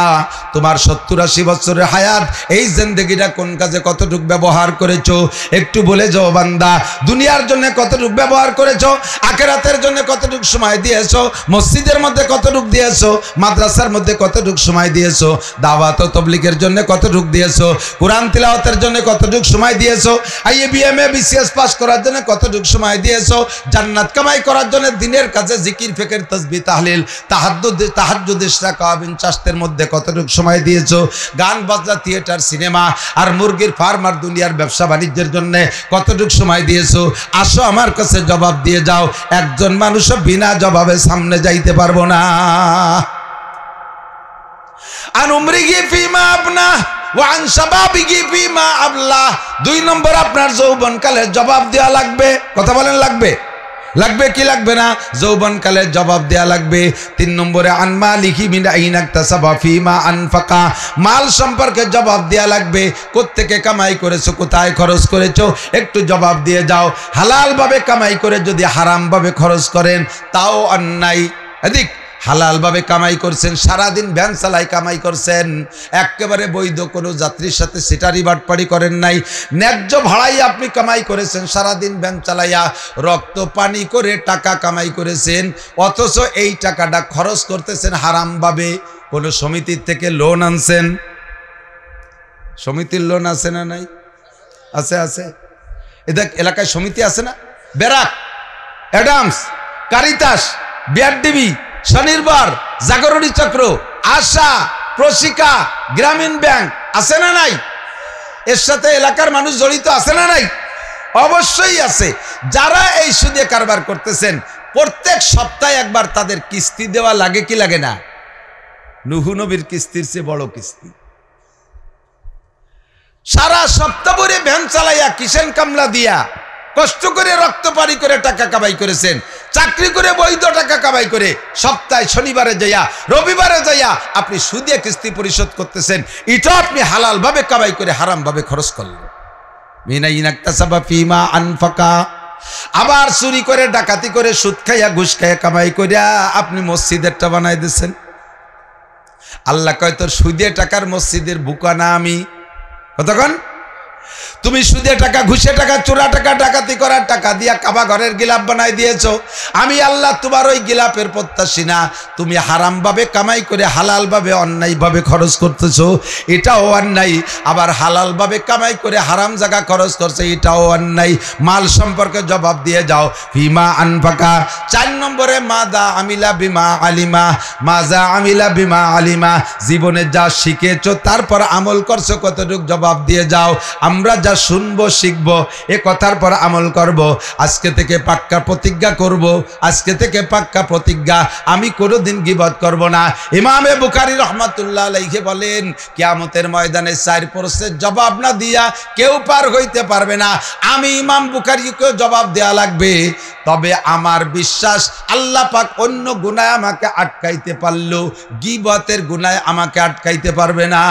তোমার 70-80 বছরের হায়াত, এই জিন্দেগিটা কোন কাজে কতটুক ব্যবহার করেছো? একটু বলে যাও বান্দা। দুনিয়ার জন্য কতটুক ব্যবহার করেছো? আখিরাতের জন্য কতটুক সময় দিয়েছো? মসজিদের মধ্যে কতটুক দিয়েছো? মাদ্রাসার মধ্যে কতটুক সময় দিয়েছো? দাওয়াত ও তাবলীগের জন্য কতটুক দিয়েছো? কোরআন তিলাওয়াতের জন্য কতটুক সময় দিয়েছো? IABM BCS পাস করার জন্য কতটুক সময় দিয়েছো? জান্নাত কামাই করার জন্য দিনের কাছে জিকির ফিকির তাসবিহ তাহলিল তাহাজ্জুদ ইশরাক আবিন চাষের মধ্যে কতটুক সময় দিয়েছো? গান বাজনা থিয়েটার সিনেমা আর মুরগির ফার্ম আর দুনিয়ার ব্যবসা বাণিজ্যের জন্য কতটুক সময় দিয়েছো? আসো আমার কাছে জবাব দিয়ে যাও। একজন মানুষও বিনা জবাবে সামনে যাইতে পারবো না। আন উমরিহি ফিমা আবনা ওয়ান শাবাবিহি ফিমা আবলা। 2 নম্বর আপনার যৌবনকালের জবাব দেওয়া লাগবে। কথা বলেন, লাগবে? লাগবে কি লাগবে না? যৌবনকালের জবাব দেওয়া লাগবে। 3 নম্বরে আন মালিহি মিন আইনা ইকতাসাবা ফিমা আনফাকা, মাল সম্পর্কে জবাব দেওয়া লাগবে। কোত্থেকে কামাই করেছো, কোথায় খরচ করেছো, একটু জবাব দিয়ে যাও। হালাল ভাবে কামাই করে যদি হারাম ভাবে খরচ করেন তাও অন্যায়। এদিক হালাল ভাবে কামাই করছেন, সারাদিন ভ্যান চালাই কামাই করছেন, একেবারে বৈধ কোনো যাত্রীর সাথে সিটারি বাটপাড়ি করেন নাই, ন্যায্য ভাড়াই আপনি কামাই করেছেন, সারাদিন ভ্যান চালাইয়া রক্ত পানি করে টাকা কামাই করেছেন, অথচ এই টাকাটা খরচ করতেছেন হারাম ভাবে। কোনো সমিতির থেকে লোন আনছেন, সমিতির লোন আছে না নাই? আছে, আছে। এদের এলাকায় সমিতি আছে না? ব্যারাক, অ্যাডামস, কারিতাস, বিআরডিবি, স্বনির্ভর, জাগরণী চক্র, আশা, প্রশিকা, গ্রামীণ ব্যাংক আছে না নাই? এর সাথে এলাকার মানুষ জড়িত আছে না নাই? অবশ্যই আছে। যারা এই সুদে কারবার করতেছেন প্রত্যেক সপ্তাহে একবার তাদের কিস্তি দেওয়া লাগে কি লাগে না? নূহ নবীর কিস্তির চেয়ে বড় কিস্তি। সারা সপ্তাহ ভরে ভ্যান চালাইয়া কিষেন কামলা দিয়া কষ্ট করে রক্ত পানি করে টাকা কামাই করেছেন, চাকরি করে বৈধ টাকা কামাই করে সপ্তাহে শনিবারে যাইয়া রবিবারে যাইয়া আপনি সুদে কিস্তি পরিশোধ করতেছেন। এটা আপনি হালাল ভাবে কামাই করে হারাম ভাবে খরচ করলেন। ফিমা আনফাকা, আবার চুরি করে ডাকাতি করে সুদ খাইয়া ঘুষ খাইয়া কামাই করিয়া আপনি মসজিদেরটা বানাই দিচ্ছেন। আল্লাহ কয় তোর সুদে টাকার মসজিদের বুকা না আমি। কতক্ষণ তুমি সুদে টাকা ঘুষে টাকা চোরা টাকা ডাকাতি করার টাকা দিয়া কাবা ঘরের গিলাপ বানাই দিয়েছো। আমি আল্লাহ তোমার ওই গিলাপের প্রত্যাশী না। তুমি হারাম ভাবে কামাই করে হালাল ভাবে অন্যায় ভাবে খরচ করতেছো, এটাও অন্যায়। আবার হালাল ভাবে কামাই করে হারাম জায়গা খরচ করছে, এটাও অন্যায়। মাল সম্পর্কে জবাব দিয়ে যাও। ফিমা আনফাকা। 4 নম্বরে মাদা আমিলা বিমা আলিমা। মাজা আমিলা বিমা আলিমা, জীবনে যা শিখেছো তারপর আমল করছো কতটুক জবাব দিয়ে যাও। আমরা যা শুনবো শিখবো এ কথার পর আমল করব। আজকে থেকে পাক্কা প্রতিজ্ঞা করব, আজকে থেকে পাক্কা প্রতিজ্ঞা আমি কোনোদিন গীবত করব না। ইমামে বুখারী রহমাতুল্লাহ আলাইহি বলেন কিয়ামতের ময়দানে 4 প্রশ্নের জবাব না দিয়া কেউ পার হইতে পারবে না। আমি ইমাম বুখারীকে জবাব দেয়া লাগবে। তবে আমার বিশ্বাস আল্লাহ পাক অন্য গুনাহ আমাকে আটকাইতে পারলো, গীবতের গুনাহ আমাকে আটকাইতে পারবে না।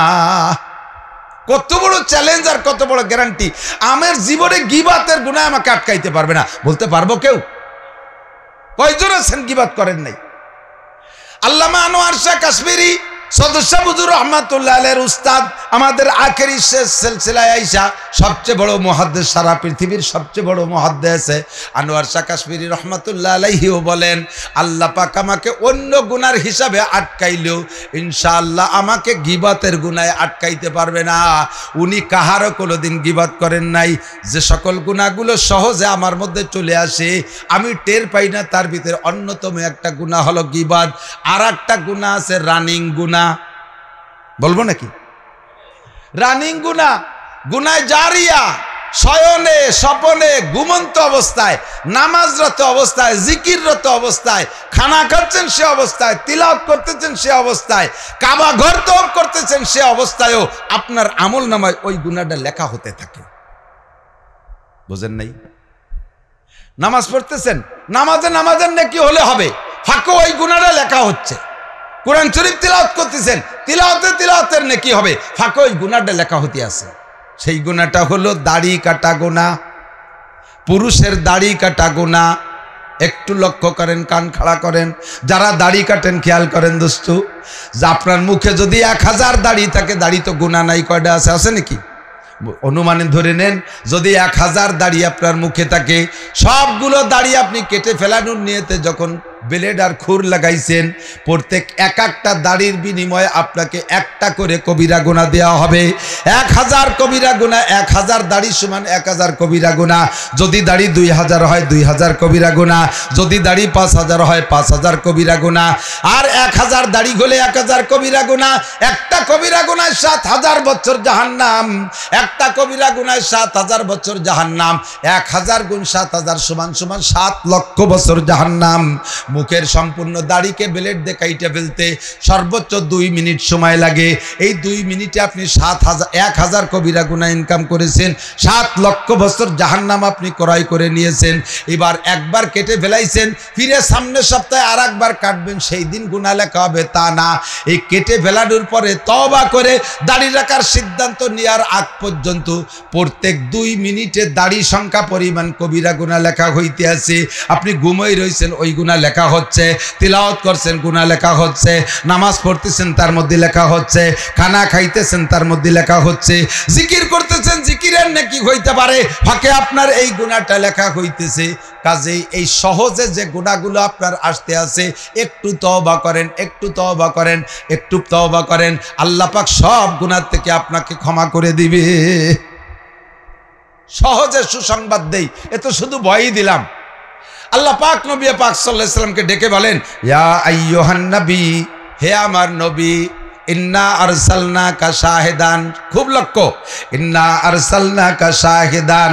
কত বড় চ্যালেঞ্জ আর কত বড় গ্যারান্টি! আমার জীবনে গীবতের গুনাহ আমাকে আটকাইতে পারবে না বলতে পারবো কেউ? কয়জন আছেন গীবত করেন নাই? আল্লামা আনোয়ার শাহ কাশ্মীরি সদস্য বুজুর রহমাতুল্লাহ আলাইহির উস্তাদ, আমাদের আখেরি শেষ সিলসিলায় আইসা সবচেয়ে বড় মুহাদ্দিস, সারা পৃথিবীর সবচেয়ে বড় মুহাদ্দিস আনোয়ার শাহ কাশ্মীরি রহমাতুল্লাহ আলাইহিও বলেন আল্লাহ পাক আমাকে অন্য গুনার হিসাবে আটকাইলেও ইনশাআল্লাহ আমাকে গীবতের গুনায় আটকাইতে পারবে না। উনি কাহারও কোনোদিন গীবত করেন নাই। যে সকল গুনাহগুলো সহজে আমার মধ্যে চলে আসে আমি টের পাই না, তার ভিতরে অন্যতম একটা গুনাহ হলো গীবত। আর একটা গুনাহ আছে রানিং গুনাহ। বলবো নাকি? রানিং গুনাহ, গুনাহ জারিয়া, শয়নে স্বপনে ঘুমন্ত অবস্থায়, নামাজরত অবস্থায়, জিকিররত অবস্থায়, খানা খাচ্ছেন সে অবস্থায়, তিলাওয়াত করতেছেন সে অবস্থায়, কাবা ঘর তওয়াফ করতেছেন সে অবস্থায়ও আপনার আমল নামায় ওই গুনাহটা লেখা হতে থাকে। বুঝেন নাই? নামাজ পড়তেছেন, নামাজের নেকি হলে হবে, ফাঁকে ওই গুনাহটা লেখা হচ্ছে। কোরআন শরীফ তিলাওয়াত করতেছেন, তিলাওয়াতের নেকি হবে, ফাঁকে ওই গুনাহটা লেখা হতে আছে। সেই গুনাহটা হলো দাড়ি কাটা গুনাহ, পুরুষের দাড়ি কাটা গুনাহ। একটু লক্ষ্য করেন, কান খাড়া করেন, যারা দাড়ি কাটেন খেয়াল করেন দোস্ত, যে আপনার মুখে যদি 1000 দাড়ি থাকে, দাড়ি তো গুনাহ নাই, কয়টা আছে? আছে নাকি? অনুমানে ধরে নেন যদি 1000 দাড়ি আপনার মুখে থাকে, সবগুলো দাড়ি আপনি কেটে ফেলানোর নিয়তে যখন ব্লেড আর খুর লাগাইছেন, প্রত্যেক একটা দাড়ির বিনিময়ে আপনাকে একটা করে কবিরা গুনাহ দেওয়া হবে। 1000 কবিরা গুনাহ, 1000 দাড়ি সমান 1000 কবিরা গুনাহ। যদি দাড়ি 2000 হয় 2000 কবিরা গুনাহ, যদি দাড়ি 5000 হয় 5000 কবিরা গুনাহ, আর 1000 দাড়ি হলে 1000 কবিরা গুনাহ। একটা কবিরা গুনাহ 7000 বছর জাহান্নাম, একটা কবিরা গুনাহ 7000 বছর জাহান্নাম। 1000 গুণ 7000 সমান 7 লক্ষ বছর জাহান্নাম। মুখের সম্পূর্ণ দাড়িকে ব্লেড দিয়ে কাইটে ফেলতে সর্বোচ্চ 2 মিনিট সময় লাগে। এই 2 মিনিটে আপনি 1000 কবিরা গুনাহ ইনকাম করেছেন, 7 লক্ষ বছর জাহান্নাম আপনি ক্রয় করে নিয়েছেন। এবার একবার কেটে ফেলাইছেন, ফিরে সামনের সপ্তাহে আর একবার কাটবেন, সেই দিন গুনাহ লেখা হবে তা না। এই কেটে ফেলানোর পরে তওবা করে দাড়ি রাখার সিদ্ধান্ত নেওয়ার আগ পর্যন্ত প্রত্যেক 2 মিনিটে দাড়ি সংখ্যা পরিমাণ কবিরা গুনাহ লেখা হইতে আছে। আপনি ঘুমোই রয়েছেন, ওই গুনাহ লেখা হচ্ছে। তিলাওয়াত করছেন, গুনাহ লেখা হচ্ছে। নামাজ পড়তেছেন, তার মধ্যে লেখা হচ্ছে। খানা খাইতেছেন, তার মধ্যে লেখা হচ্ছে। জিকির করতেছেন, জিকিরের নেকি হইতে পারে, ফাঁকে আপনার এই গুনাহটা লেখা হইতেছে। কাজেই এই সহজে যে গুনাহগুলো আপনার আসতে আছে, একটু তওবা করেন, একটু তওবা করেন, একটু তওবা করেন, আল্লাহ পাক সব গুনাহ থেকে আপনাকে ক্ষমা করে দিবে। সহজে সুসংবাদ দেই, এ তো শুধু ভয়ই দিলাম। আল্লাহ পাক নবী পাক সাল্লাল্লাহু আলাইহি ওয়াসাল্লামকে ডেকে বলেন, ইয়া আইয়ুহান নবী, হে আমার নবী, ইন্না আরসালনাকা শাহিদান, খুব লক্ষ্য, ইন্না আরসালনাকা শাহিদান,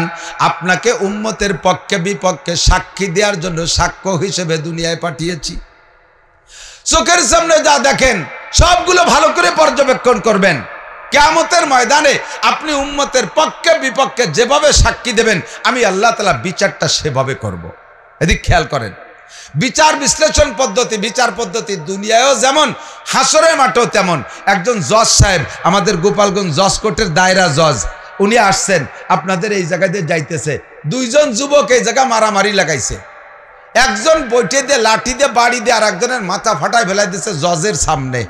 আপনাকে উম্মতের পক্ষে বিপক্ষে সাক্ষী দেওয়ার জন্য সাক্ষ্য হিসেবে দুনিয়ায় পাঠিয়েছি। চোখের সামনে যা দেখেন সবগুলো ভালো করে পর্যবেক্ষণ করবেন। কিয়ামতের ময়দানে আপনি উম্মতের পক্ষে বিপক্ষে যেভাবে সাক্ষী দেবেন, আমি আল্লাহ তাআলা বিচারটা সেভাবে করব। এদিক খেয়াল করেন, বিচার বিশ্লেষণ পদ্ধতি, বিচার পদ্ধতি দুনিয়ায়ও যেমন, হাসরের মাঠেও তেমন। একজন জজ সাহেব, আমাদের গোপালগঞ্জ জজ কোর্টের দায়রা জজ, উনি আসছেন, আপনাদের এই জায়গা দিয়ে যাইতেছে, দুইজন যুবক এই জায়গা মারামারি লাগাইছে, একজন বইটে দিয়ে লাঠি দিয়ে বাড়ি দিয়ে আর একজনের মাথা ফাটায় ফেলাই দিচ্ছে জজের সামনে,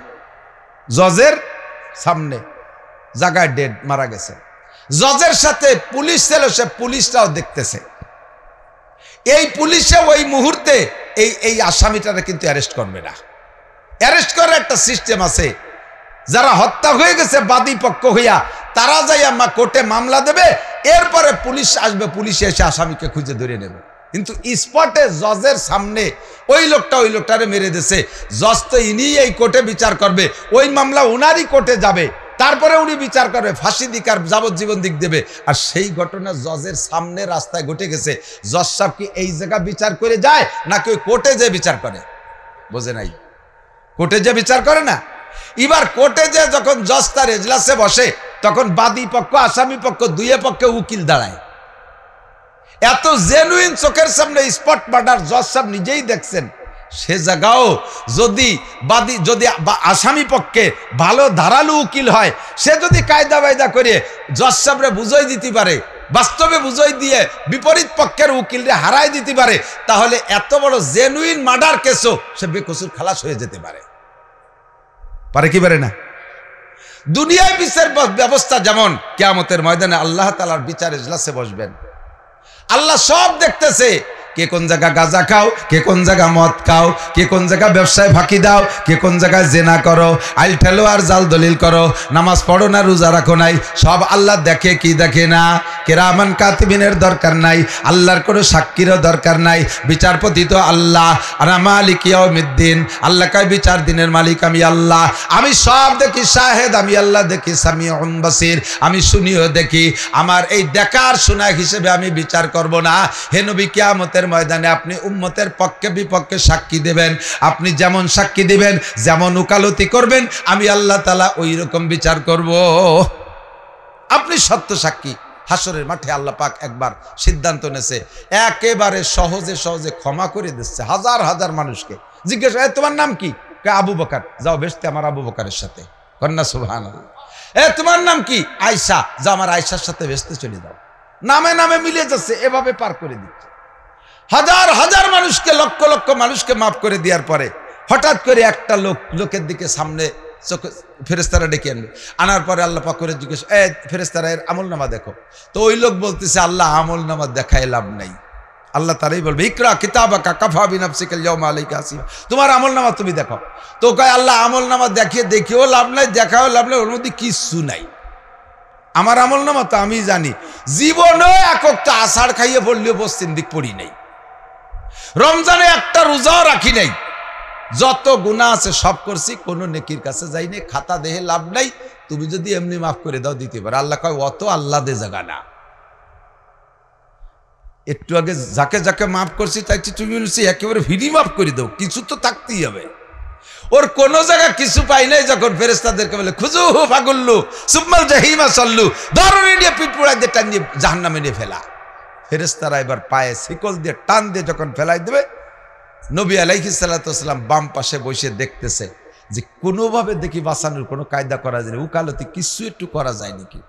জজের সামনে জায়গায় ডেড মারা গেছে। জজের সাথে পুলিশ ছিল, সে পুলিশটাও দেখতেছে। এই পুলিশে ওই মুহূর্তে এই আসামিটারা কিন্তু অ্যারেস্ট করবে না। অ্যারেস্ট করার একটা সিস্টেম আছে। যারা হত্যা হয়ে গেছে বাদী পক্ষ হইয়া, তারা যাই আমরা কোর্টে মামলা দেবে, এরপরে পুলিশ আসবে, পুলিশে এসে আসামিকে খুঁজে ধরে নেবে। কিন্তু স্পটে জজের সামনে ওই লোকটারে মেরে দিয়েছে, জজ তো ইনি এই কোর্টে বিচার করবে, ওই মামলা উনারই কোর্টে যাবে, তারপরে উনি বিচার করবে, ফাঁসি দিক আর যাবজ্জীবন দিক দেবে। আর সেই ঘটনা জজের সামনে রাস্তায় ঘটে গেছে। জজ সাহেব কি এই জায়গা বিচার করে যায়, নাকি ওই কোর্টে যে বিচার করে? বোঝে নাই, কোর্টে যে বিচার করে না। এবার কোর্টে যে যখন জজ তার এজলাসে বসে, তখন বাদী পক্ষ আসামি পক্ষ দুয়ে পক্ষে উকিল দাঁড়ায়। এত জেনুইন চোখের সামনে স্পট মার্ডার জজ সাহেব নিজেই দেখছেন। সে জায়গাও যদি আসামি পক্ষে ভালো ধারালো উকিল হয়, সে যদি কায়দা বায়দা করে জজ সাহেবরে বুঝাই দিতে পারে, বাস্তবে বুঝাই দিয়ে বিপরীত পক্ষের উকিলরে হারাই দিতে পারে, তাহলে এত বড় জেনুইন মার্ডার কেসও সে বেকসুর খালাস হয়ে যেতে পারে। পারে কি পারে না? দুনিয়ায় বিচার ব্যবস্থা যেমন, কিয়ামতের ময়দানে আল্লাহ তাআলার বিচার এজলাসে বসবেন, আল্লাহ সব দেখতেছে। কে কোন জায়গা গাঁজা খাও, কে কোন জায়গা মদ খাও, কে কোন জায়গা ব্যবসায় ফাঁকি দাও, কে কোন জায়গায় জেনা করো, আইল ঠেলো আর জাল দলিল করো, নামাজ পড়ো না রোজা রাখো নাই, সব আল্লাহ দেখে কি দেখে না? কিরামান কাতিবিনের দরকার নাই, আল্লাহর কোনো সাক্ষীরও দরকার নাই। বিচারপতি তো আল্লাহ, আনা মালিক ইয়াউমিদ্দিন, আল্লাহ কয় বিচার দিনের মালিক আমি আল্লাহ, আমি সব দেখি, শাহেদ আমি আল্লাহ দেখি, সামিউন বাসির আমি শুনিও দেখি। আমার এই দেখার শোনা হিসেবে আমি বিচার করব না। হে নবী, কিয়ামতের ময়দানে আপনি উম্মতের পক্ষে বিপক্ষে সাক্ষী দেবেন, আপনি যেমন সাক্ষী দিবেন, যেমন উকালতি করবেন, আমি আল্লাহ তাআলা ওই রকম বিচার করব। আপনি সত্য সাক্ষী। হাসরের মাঠে আল্লাহ পাক একবার সিদ্ধান্ত নেছে, একেবারে সহজে সহজে ক্ষমা করে দিচ্ছে হাজার হাজার মানুষকে। জিজ্ঞেস, তোমার নাম কি? আবু বকর, যাও বেশতে আমার আবু বকরের সাথে। কন্যা সুবহানাল্লাহ। তোমার নাম কি? আয়েশা, যাও আমার আয়েশার সাথে বেশতে চলে যাও। নামে নামে মিলে যাচ্ছে, এভাবে পার করে দিচ্ছে। হাজার হাজার মানুষকে, লক্ষ লক্ষ মানুষকে মাফ করে দেওয়ার পরে হঠাৎ করে একটা লোকের দিকে সামনে ফেরেশতারা ডেকে আনবে। আনার পরে আল্লাহ পাক করে জিজ্ঞেস, ফেরেশতারা এর আমলনামা দেখো। তো ওই লোক বলতেছে, আল্লাহ আমলনামা দেখায় লাভ নাই। আল্লাহ তারাই বলবে, ইকরা কিতাবাকা কাফা বিনাফসিকা আল-ইয়াওমা আলাইকা হাসিবা, তোমার আমলনামা তুমি দেখো। তো কয় আল্লাহ আমলনামা দেখেও লাভ নাই, দেখাও লাভ নাই, ওর মধ্যে কিচ্ছু নাই। আমার আমলনামা তো আমি জানি, জীবনে একটা আষাঢ় খাইয়ে পড়লেও পশ্চিম দিক পড়ি নাই, রমজানে একটা রোজাও রাখি নাই, যত গুনাহ আছে সব করছি, কোনো নেকির কাছে যাইনি, খাতা দেহে লাভ নাই। তুমি যদি এমনি মাফ করে দাও দিতে পারো। আল্লাহ কয়, অত আল্লাহ দে জায়গা না। একটু আগে যাকে যাকে মাফ করছি চাইছি, তুমি বলছি একেবারে ভিড়ি মাফ করে দাও, কিছু তো থাকতেই হবে। ওর কোন জায়গা কিছু পাই নাই, যখন ফেরেশতাদেরকে বলে খুজুহু ফাগুল্লু সুম্মাল জাহিমা সাল্লু, ধরে নিয়ে পিঠ পোড়ায় দিয়ে টান দিয়ে জাহান্নামে নিয়ে ফেলা। ফেরেশতারা এবার পায়ে শিকল দিয়ে টান দিয়ে যখন ফেলাই দেবে, নবী আলাইহিস সালাতু ওয়াস সালাম বাম পাশে বসে দেখতেছে যে কোনোভাবে দেখি বাঁচানোর কোনো কায়দা করা যায়, উকালতি কিছু একটু করা যায় নাকি।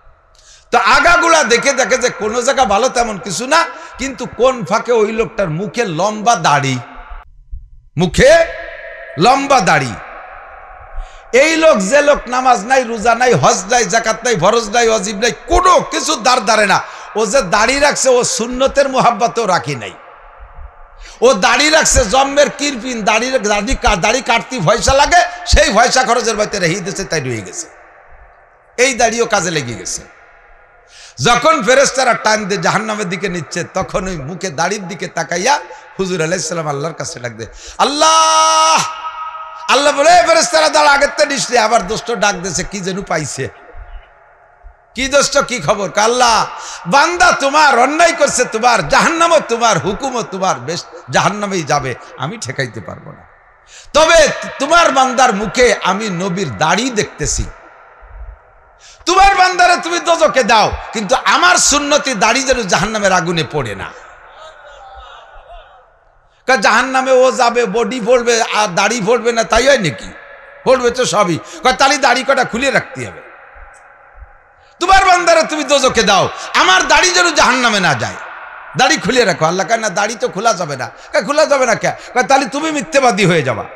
তো আগাগুলা দেখে দেখে যে কোনো জায়গা ভালো তেমন কিছু না, কিন্তু কোন ফাঁকে ওই লোকটার মুখে লম্বা দাড়ি, মুখে লম্বা দাড়ি। এই লোক, যে লোক নামাজ নাই, রোজা নাই, হজ নাই, জাকাত নাই, ফরজ নাই, ওয়াজিব নাই, কোনো কিছু দাঁড়ে না। ও যে দাড়ি রাখছে, ও সুন্নতের মুহাব্বতও রাখি নাই। ও দাড়ি রাখছে জম্মের কিরপিন, দাড়ি কাটতে পয়সা লাগে, সেই পয়সা খরচের বাইতে রেখে দিয়েছে, তাই রয়ে গেছে। এই দাড়িও কাজে লেগে গেছে। যখন ফেরেশতারা টান দিয়ে জাহান্নামের দিকে নিচ্ছে, তখন ওই মুখে দাড়ির দিকে তাকাইয়া হুজুর আলাইহিস সালাম আল্লাহর কাছে ডাক দেয়, আল্লাহ আল্লাহ বলে ফেরেশতারা দাঁড়া আগের তো নিশ্চয় আবার দোষ্ট ডাক দিয়েছে কি যেন পাইছে কি দোষ্ট কি খবর আল্লাহ বান্দা তোমার অন্যায় করছে তোমার জাহান্নামও তোমার হুকুমও তোমার বেশ জাহান্নামেই যাবে আমি ঠেকাইতে পারবো না তবে তোমার বান্দার মুখে আমি নবীর দাড়ি দেখতেছি তোমার বান্দারে তুমি দোজখে দাও কিন্তু আমার সুন্নতি দাড়ি যেন জাহান্নামের আগুনে পড়ে না জাহান্নামে ও যাবে বডি পড়বে আর দাড়ি পড়বে না তাই হয় নাকি পড়বে তো সবই তাহলে দাড়ি কটা খুলে রাখতে হবে তোমার বান্দারে তুমি দোজখে দাও আমার দাড়ি যেন জাহান্নামে না যায় দাড়ি খুলে রাখো আল্লাহ না দাড়ি তো খোলা যাবে না খোলা যাবে না কে তাহলে তুমি মিথ্যাবাদী হয়ে যাবা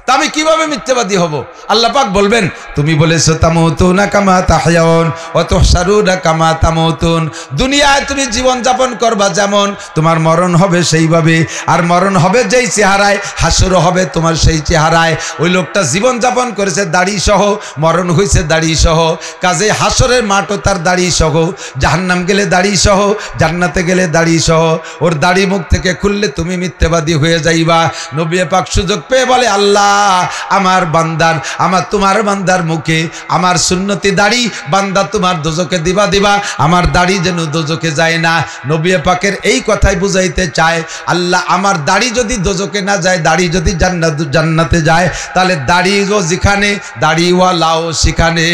তা আমি কিভাবে মিথ্যাবাদী হব আল্লাহ পাক বলবেন তুমি বলেছো তামুতুনা কামা তাহয়াউন ওয়া তুহশারুনা কামা তামুতুন দুনিয়ায় তুমি জীবন যাপন করবা যেমন তোমার মরণ হবে সেইভাবে আর মরণ হবে যেই চেহারায় হাসর হবে তোমার সেই চেহারায় ওই লোকটা জীবন যাপন করেছে দাড়ি সহ মরণ হয়েছে দাড়ি সহ কাজে হাসরের মাঠও তার দাড়ি সহ জাহান্নাম গেলে দাড়ি সহ জান্নাতে গেলে দাড়ি সহ ওর দাড়ি মুখ থেকে খুললে তুমি মিথ্যাবাদী হয়ে যাইবা নবী পাক সুযোগ পেয়ে বলে আল্লাহ আমার বান্দার আমার তোমার বান্দার মুখে আমার সুন্নতি দাড়ি বান্দা তোমার দোজখে দিবা দিবা আমার দাড়ি যেন দোজখে যায় না নবী পাকের এই কথাই বুঝাইতে চায় আল্লাহ আমার দাড়ি যদি দোজখে না যায় দাড়ি যদি জান্নাতে যায় তাহলে দাড়িও যেখানে দাড়িওয়ালাও সেখানে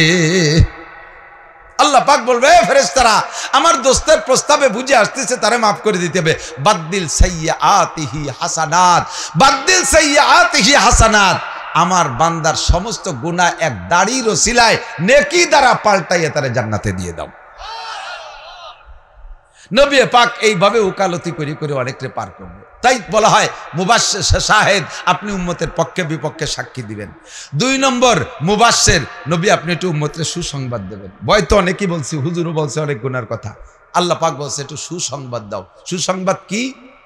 আল্লাহ পাক বলবে ফেরেশতারা আমার দোস্তের প্রস্তাবে বুঝে আসতেছে তারে মাফ করে দিতে হবে বাদদিল সাইয়্যাতিহি হাসানাত বাদদিল সাইয়্যাতিহি হাসানাত আমার বান্দার সমস্ত গুনাহ এক দাড়ির ওসিলায় নেকি দ্বারা পাল্টাইয়ে তারে জান্নাতে দিয়ে দাও নবী পাক এইভাবে উকালতি করে করে অনেকরে পার করবে তাই বলা হয় মুবাশশির শাহেদ আপনি উম্মতের পক্ষে বিপক্ষে সাক্ষী দিবেন 2 নম্বর মুবাশশির নবী আপনি একটু উম্মতের সুসংবাদ দেবেন ভয় তো অনেকেই বলছি হুজুরও বলছে অনেক গুনার কথা আল্লাহ পাক বলছে একটু সুসংবাদ দাও সুসংবাদ কি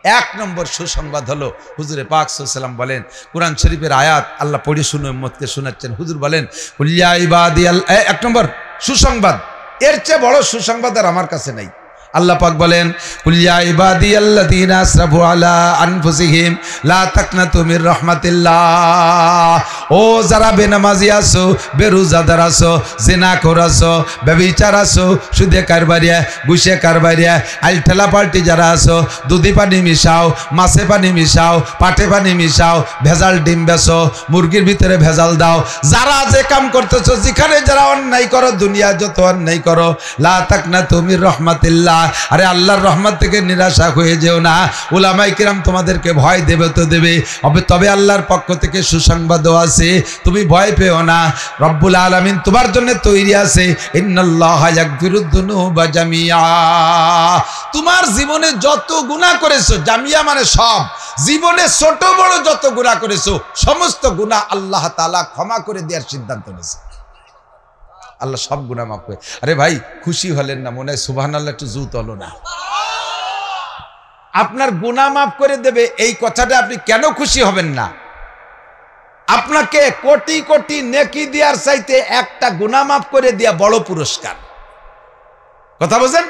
1 নম্বর সুসংবাদ হলো হুজুরে পাক সাল্লাল্লাহু আলাইহি ওয়াসাল্লাম বলেন কুরআন শরীফের আয়াত আল্লাহ পড়ে শুনে উম্মতকে শোনাচ্ছেন হুজুর বলেন কুল্লিয়া ইবাদিয়াল 1 নম্বর সুসংবাদ এর চেয়ে বড় সুসংবাদ আর আমার কাছে নাই আল্লাহ পাক বলেন কুল্লিয়া ইবাদিয়াল্লাযীনা আসরাফু আলা আনফুসিহিম লা তাকনাতু মির রাহমাতিল্লাহ ও যারা বেনামাজি আছো বেরোজাদার আছো জিনাখোর আছো ব্যভিচার আছো সুদে কারবারিয়া ঘুষে কারবারিয়া আলঠেলা পাল্টি যারা আছো দুধে পানি মিশাও মাছে পানি মিশাও পাটে পানি মিশাও ভেজাল ডিম বেচো মুরগির ভিতরে ভেজাল দাও যারা যে কাম করতেছো যেখানে যারা অন্যায় করো দুনিয়া যত অন্যায় করো লা তাকনাতু মির রাহমাতিল্লাহ আরে আল্লাহর রহমত থেকে নিরাশা হয়ে যেও না উলামায়ে কিরাম তোমাদেরকে ভয় দেবে তো দেবে তবে আল্লাহর পক্ষ থেকে সুসংবাদও আছে তুমি ভয় পেও না রব্বুল আলামিন তোমার জন্য তৈরি আছে ইন্নাল্লাহা ইয়াগফিরুদ যুনুবা জামিয়া তোমার জীবনে যত গুনাহ করেছো জামিয়া মানে সব জীবনে ছোট বড় যত গুনাহ করেছো সমস্ত গুনাহ আল্লাহ তাআলা ক্ষমা করে দেওয়ার সিদ্ধান্ত নিয়েছে আল্লাহ সব গুনাহ মাফ করে আরে ভাই খুশি হলেন না মনে হয় সুবহানাল্লাহ একটু জুত হলো না আপনার গুনাহ মাফ করে দেবে এই কথাটা আপনি কেন খুশি হবেন না আপনাকে কোটি কোটি নেকি দেওয়ার চাইতে একটা গুনাহ মাফ করে দেয়া বড় পুরস্কার কথা বুঝেন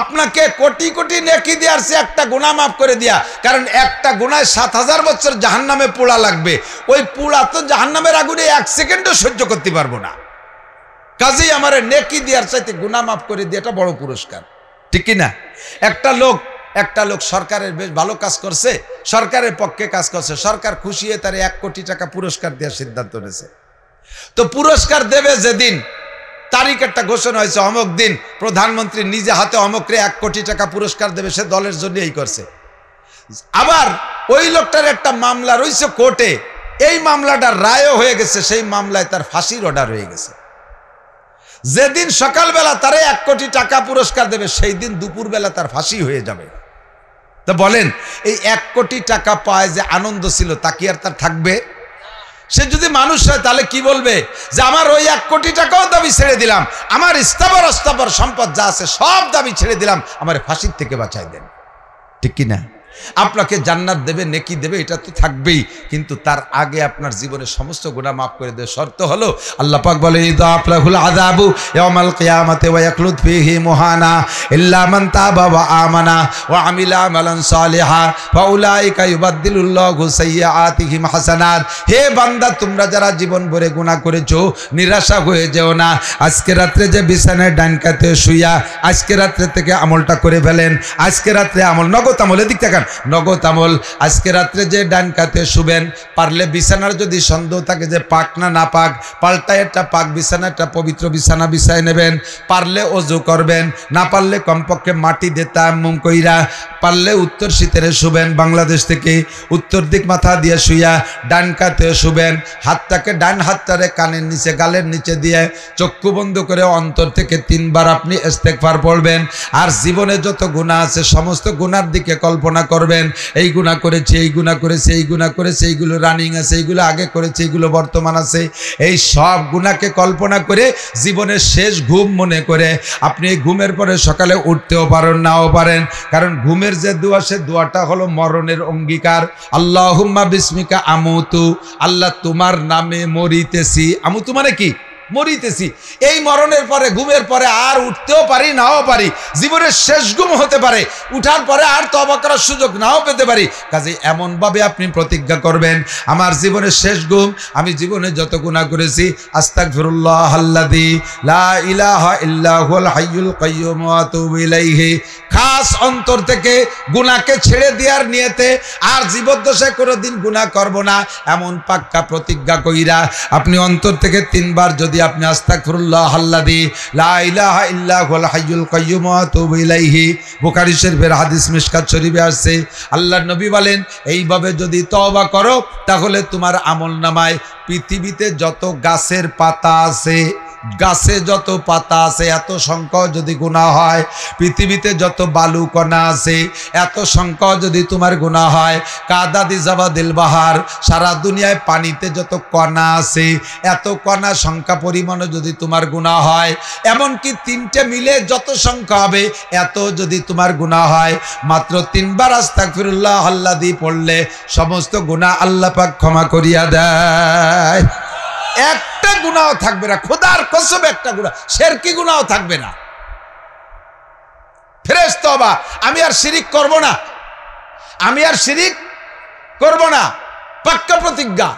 আপনাকে কোটি কোটি নেকি দেওয়ার চেয়ে একটা গুনাহ মাফ করে দেয়া কারণ একটা গুনায় 7000 বছর জাহান্নামে পোড়া লাগবে ওই পোড়া তো জাহান্নামের আগুনে 1 সেকেন্ডও সহ্য করতে পারবো না কাজেই আমার নেকি দেওয়ার চাইতে গুনাহ মাফ করে দেওয়াটা বড় পুরস্কার ঠিক কি না একটা লোক সরকারের বেশ ভালো কাজ করছে সরকারের পক্ষে কাজ করছে সরকার খুশি হয়ে তার 1 কোটি টাকা পুরস্কার দেওয়ার সিদ্ধান্ত নিয়েছে তো পুরস্কার দেবে যেদিন তারিখ একটা ঘোষণা হয়েছে অমুক দিন প্রধানমন্ত্রী নিজে হাতে অমুকরে 1 কোটি টাকা পুরস্কার দেবে সে দলের জন্য এই করছে আবার ওই লোকটার একটা মামলা রয়েছে কোর্টে এই মামলাটা রায়ও হয়ে গেছে সেই মামলায় তার ফাঁসির অর্ডার হয়ে গেছে যেদিন সকালবেলা তারে 1 কোটি টাকা পুরস্কার দেবে সেই দিন দুপুরবেলা তার ফাঁসি হয়ে যাবে তো বলেন এই 1 কোটি টাকা পায় যে আনন্দ ছিল তা কি আর তার থাকবে সে যদি মানুষ হয় তাহলে কি বলবে যে আমার ওই 1 কোটি টাকাও দাবি ছেড়ে দিলাম আমার স্থাবর সম্পদ যা আছে সব দাবি ছেড়ে দিলাম আমার ফাঁসির থেকে বাঁচাই দেন ঠিক কি না আপনাকে জান্নাত দেবে, নেকি দেবে, এটা তো থাকবেই, কিন্তু তার আগে আপনার জীবনের সমস্ত গুনাহ মাফ করে দেবে। শর্ত হলো আল্লাহ পাক বলেন ইদাফলাহুল আযাবু ইয়াউমাল কিয়ামাতি ওয়া ইয়াখলুদ ফীহি মুহানা ইল্লা মান তাবা ওয়া আমানা ওয়া আমিলা আমালান সালিহা ফাউলাইকা ইউবাদদিলুল্লাহু সাইয়্যাতিহিম হাসানাত। হে বান্দা, তোমরা যারা জীবন ভরে গুনাহ করেছো নিরাশা হয়ে যেও না। আজকে রাত্রে যে বিছানায় ডান কাতে শুইয়া আজকে রাত্রে থেকে আমলটা করে ফেলেন। আজকে রাত্রে আমল, নগদ আমল, এদিক তাকান, নগদ আমল। আজকে রাত্রে যে ডান কাতে শুবেন, পারলে বিছানার যদি সন্দেহ থাকে যে পাক না পাক, পাল্টায় একটা পাক বিছানা, একটা পবিত্র বিছানা বিছায় নেবেন। পারলে ওযু করবেন, না পারলে কমপক্ষে মাটি দিয়ে তায়াম্মুম কইরা, পারলে উত্তর শীতেরে শুবেন। বাংলাদেশ থেকে উত্তর দিক মাথা দিয়ে শুইয়া ডান কাতে শুবেন। হাতটাকে, ডান হাতটারে কানের নিচে, গালের নিচে দিয়ে চক্ষু বন্ধ করে অন্তর থেকে 3 বার আপনি ইস্তেগফার পড়বেন। আর জীবনে যত গুনাহ আছে সমস্ত গুনার দিকে কল্পনা করবেন। এই গুনাহ করেছি, এই গুনাহ করেছি, এই গুনাহ করেছি, এইগুলো রানিং আছে, এইগুলো আগে করেছি, এইগুলো বর্তমান আছে, এই সব গুনাহকে কল্পনা করে জীবনের শেষ ঘুম মনে করে আপনি এই ঘুমের পরে সকালে উঠতেও পারেন, নাও পারেন। কারণ ঘুমের যে দোয়া, সে দোয়াটা হলো মরণের অঙ্গীকার। আল্লাহুম্মা বিসমিকা আমুতু, আল্লাহ তোমার নামে মরিতেছি। আমুতু মানে কি? মরিতেছি। এই মরণের পরে, ঘুমের পরে আর উঠতেও পারি, নাও পারি, জীবনের শেষ ঘুম হতে পারে, উঠার পরে আর তওবা করার সুযোগ নাও পেতে পারি। কাজে এমনভাবে আপনি প্রতিজ্ঞা করবেন, আমার জীবনের শেষ ঘুম, আমি জীবনে যত গুনাহ করেছি, আস্তাগফিরুল্লাহাল্লাযী লা ইলাহা ইল্লা হুয়াল হাইয়ুল কাইয়্যুম ওয়া আতুবু ইলাইহি। খাস অন্তর থেকে গুনাহকে ছেড়ে দেওয়ার নিয়তে আর জীবদ্দশায় কোনোদিন গুনাহ করব না, এমন পাক্কা প্রতিজ্ঞা কইরা আপনি অন্তর থেকে 3 বার যদি আপনি আস্তাগফিরুল্লাহাল্লাযী লা ইলাহা ইল্লা হুয়াল হাইয়ুল কাইয়্যুম ওয়া আতুবু ইলাইহি, বুখারী শরীফের হাদিস, মিশকাত শরীফে আসছে, আল্লাহর নবী বলেন এইভাবে যদি তওবা করো তাহলে তোমার আমলনামায় পৃথিবীতে যত গাছের পাতা আছে, গাছে যত পাতা আছে এত সংখ্যা যদি গুনাহ হয়, পৃথিবীতে যত বালু কণা আছে এত সংখ্যা যদি তোমার গুনাহ হয়, কাদাদি জাবাদিল বাহার, সারা দুনিয়ায় পানিতে যত কণা আছে এত কণা সংখ্যা পরিমাণে যদি তোমার গুনাহ হয়, এমনকি 3টে মিলে যত সংখ্যা হবে এত যদি তোমার গুনাহ হয়, মাত্র 3 বার আস্তাগফিরুল্লাহাল্লাযী পড়লে সমস্ত গুনাহ আল্লাহ পাক ক্ষমা করিয়া দেয়। একটা গুনাহ থাকবে না, খোদার কসম একটা গুনাহ, শিরকি গুনাহ থাকবে না। ফ্রেশ তওবা, আমি আর শিরিক করব না, আমি আর শিরিক করব না, পাক্কা প্রতিজ্ঞা।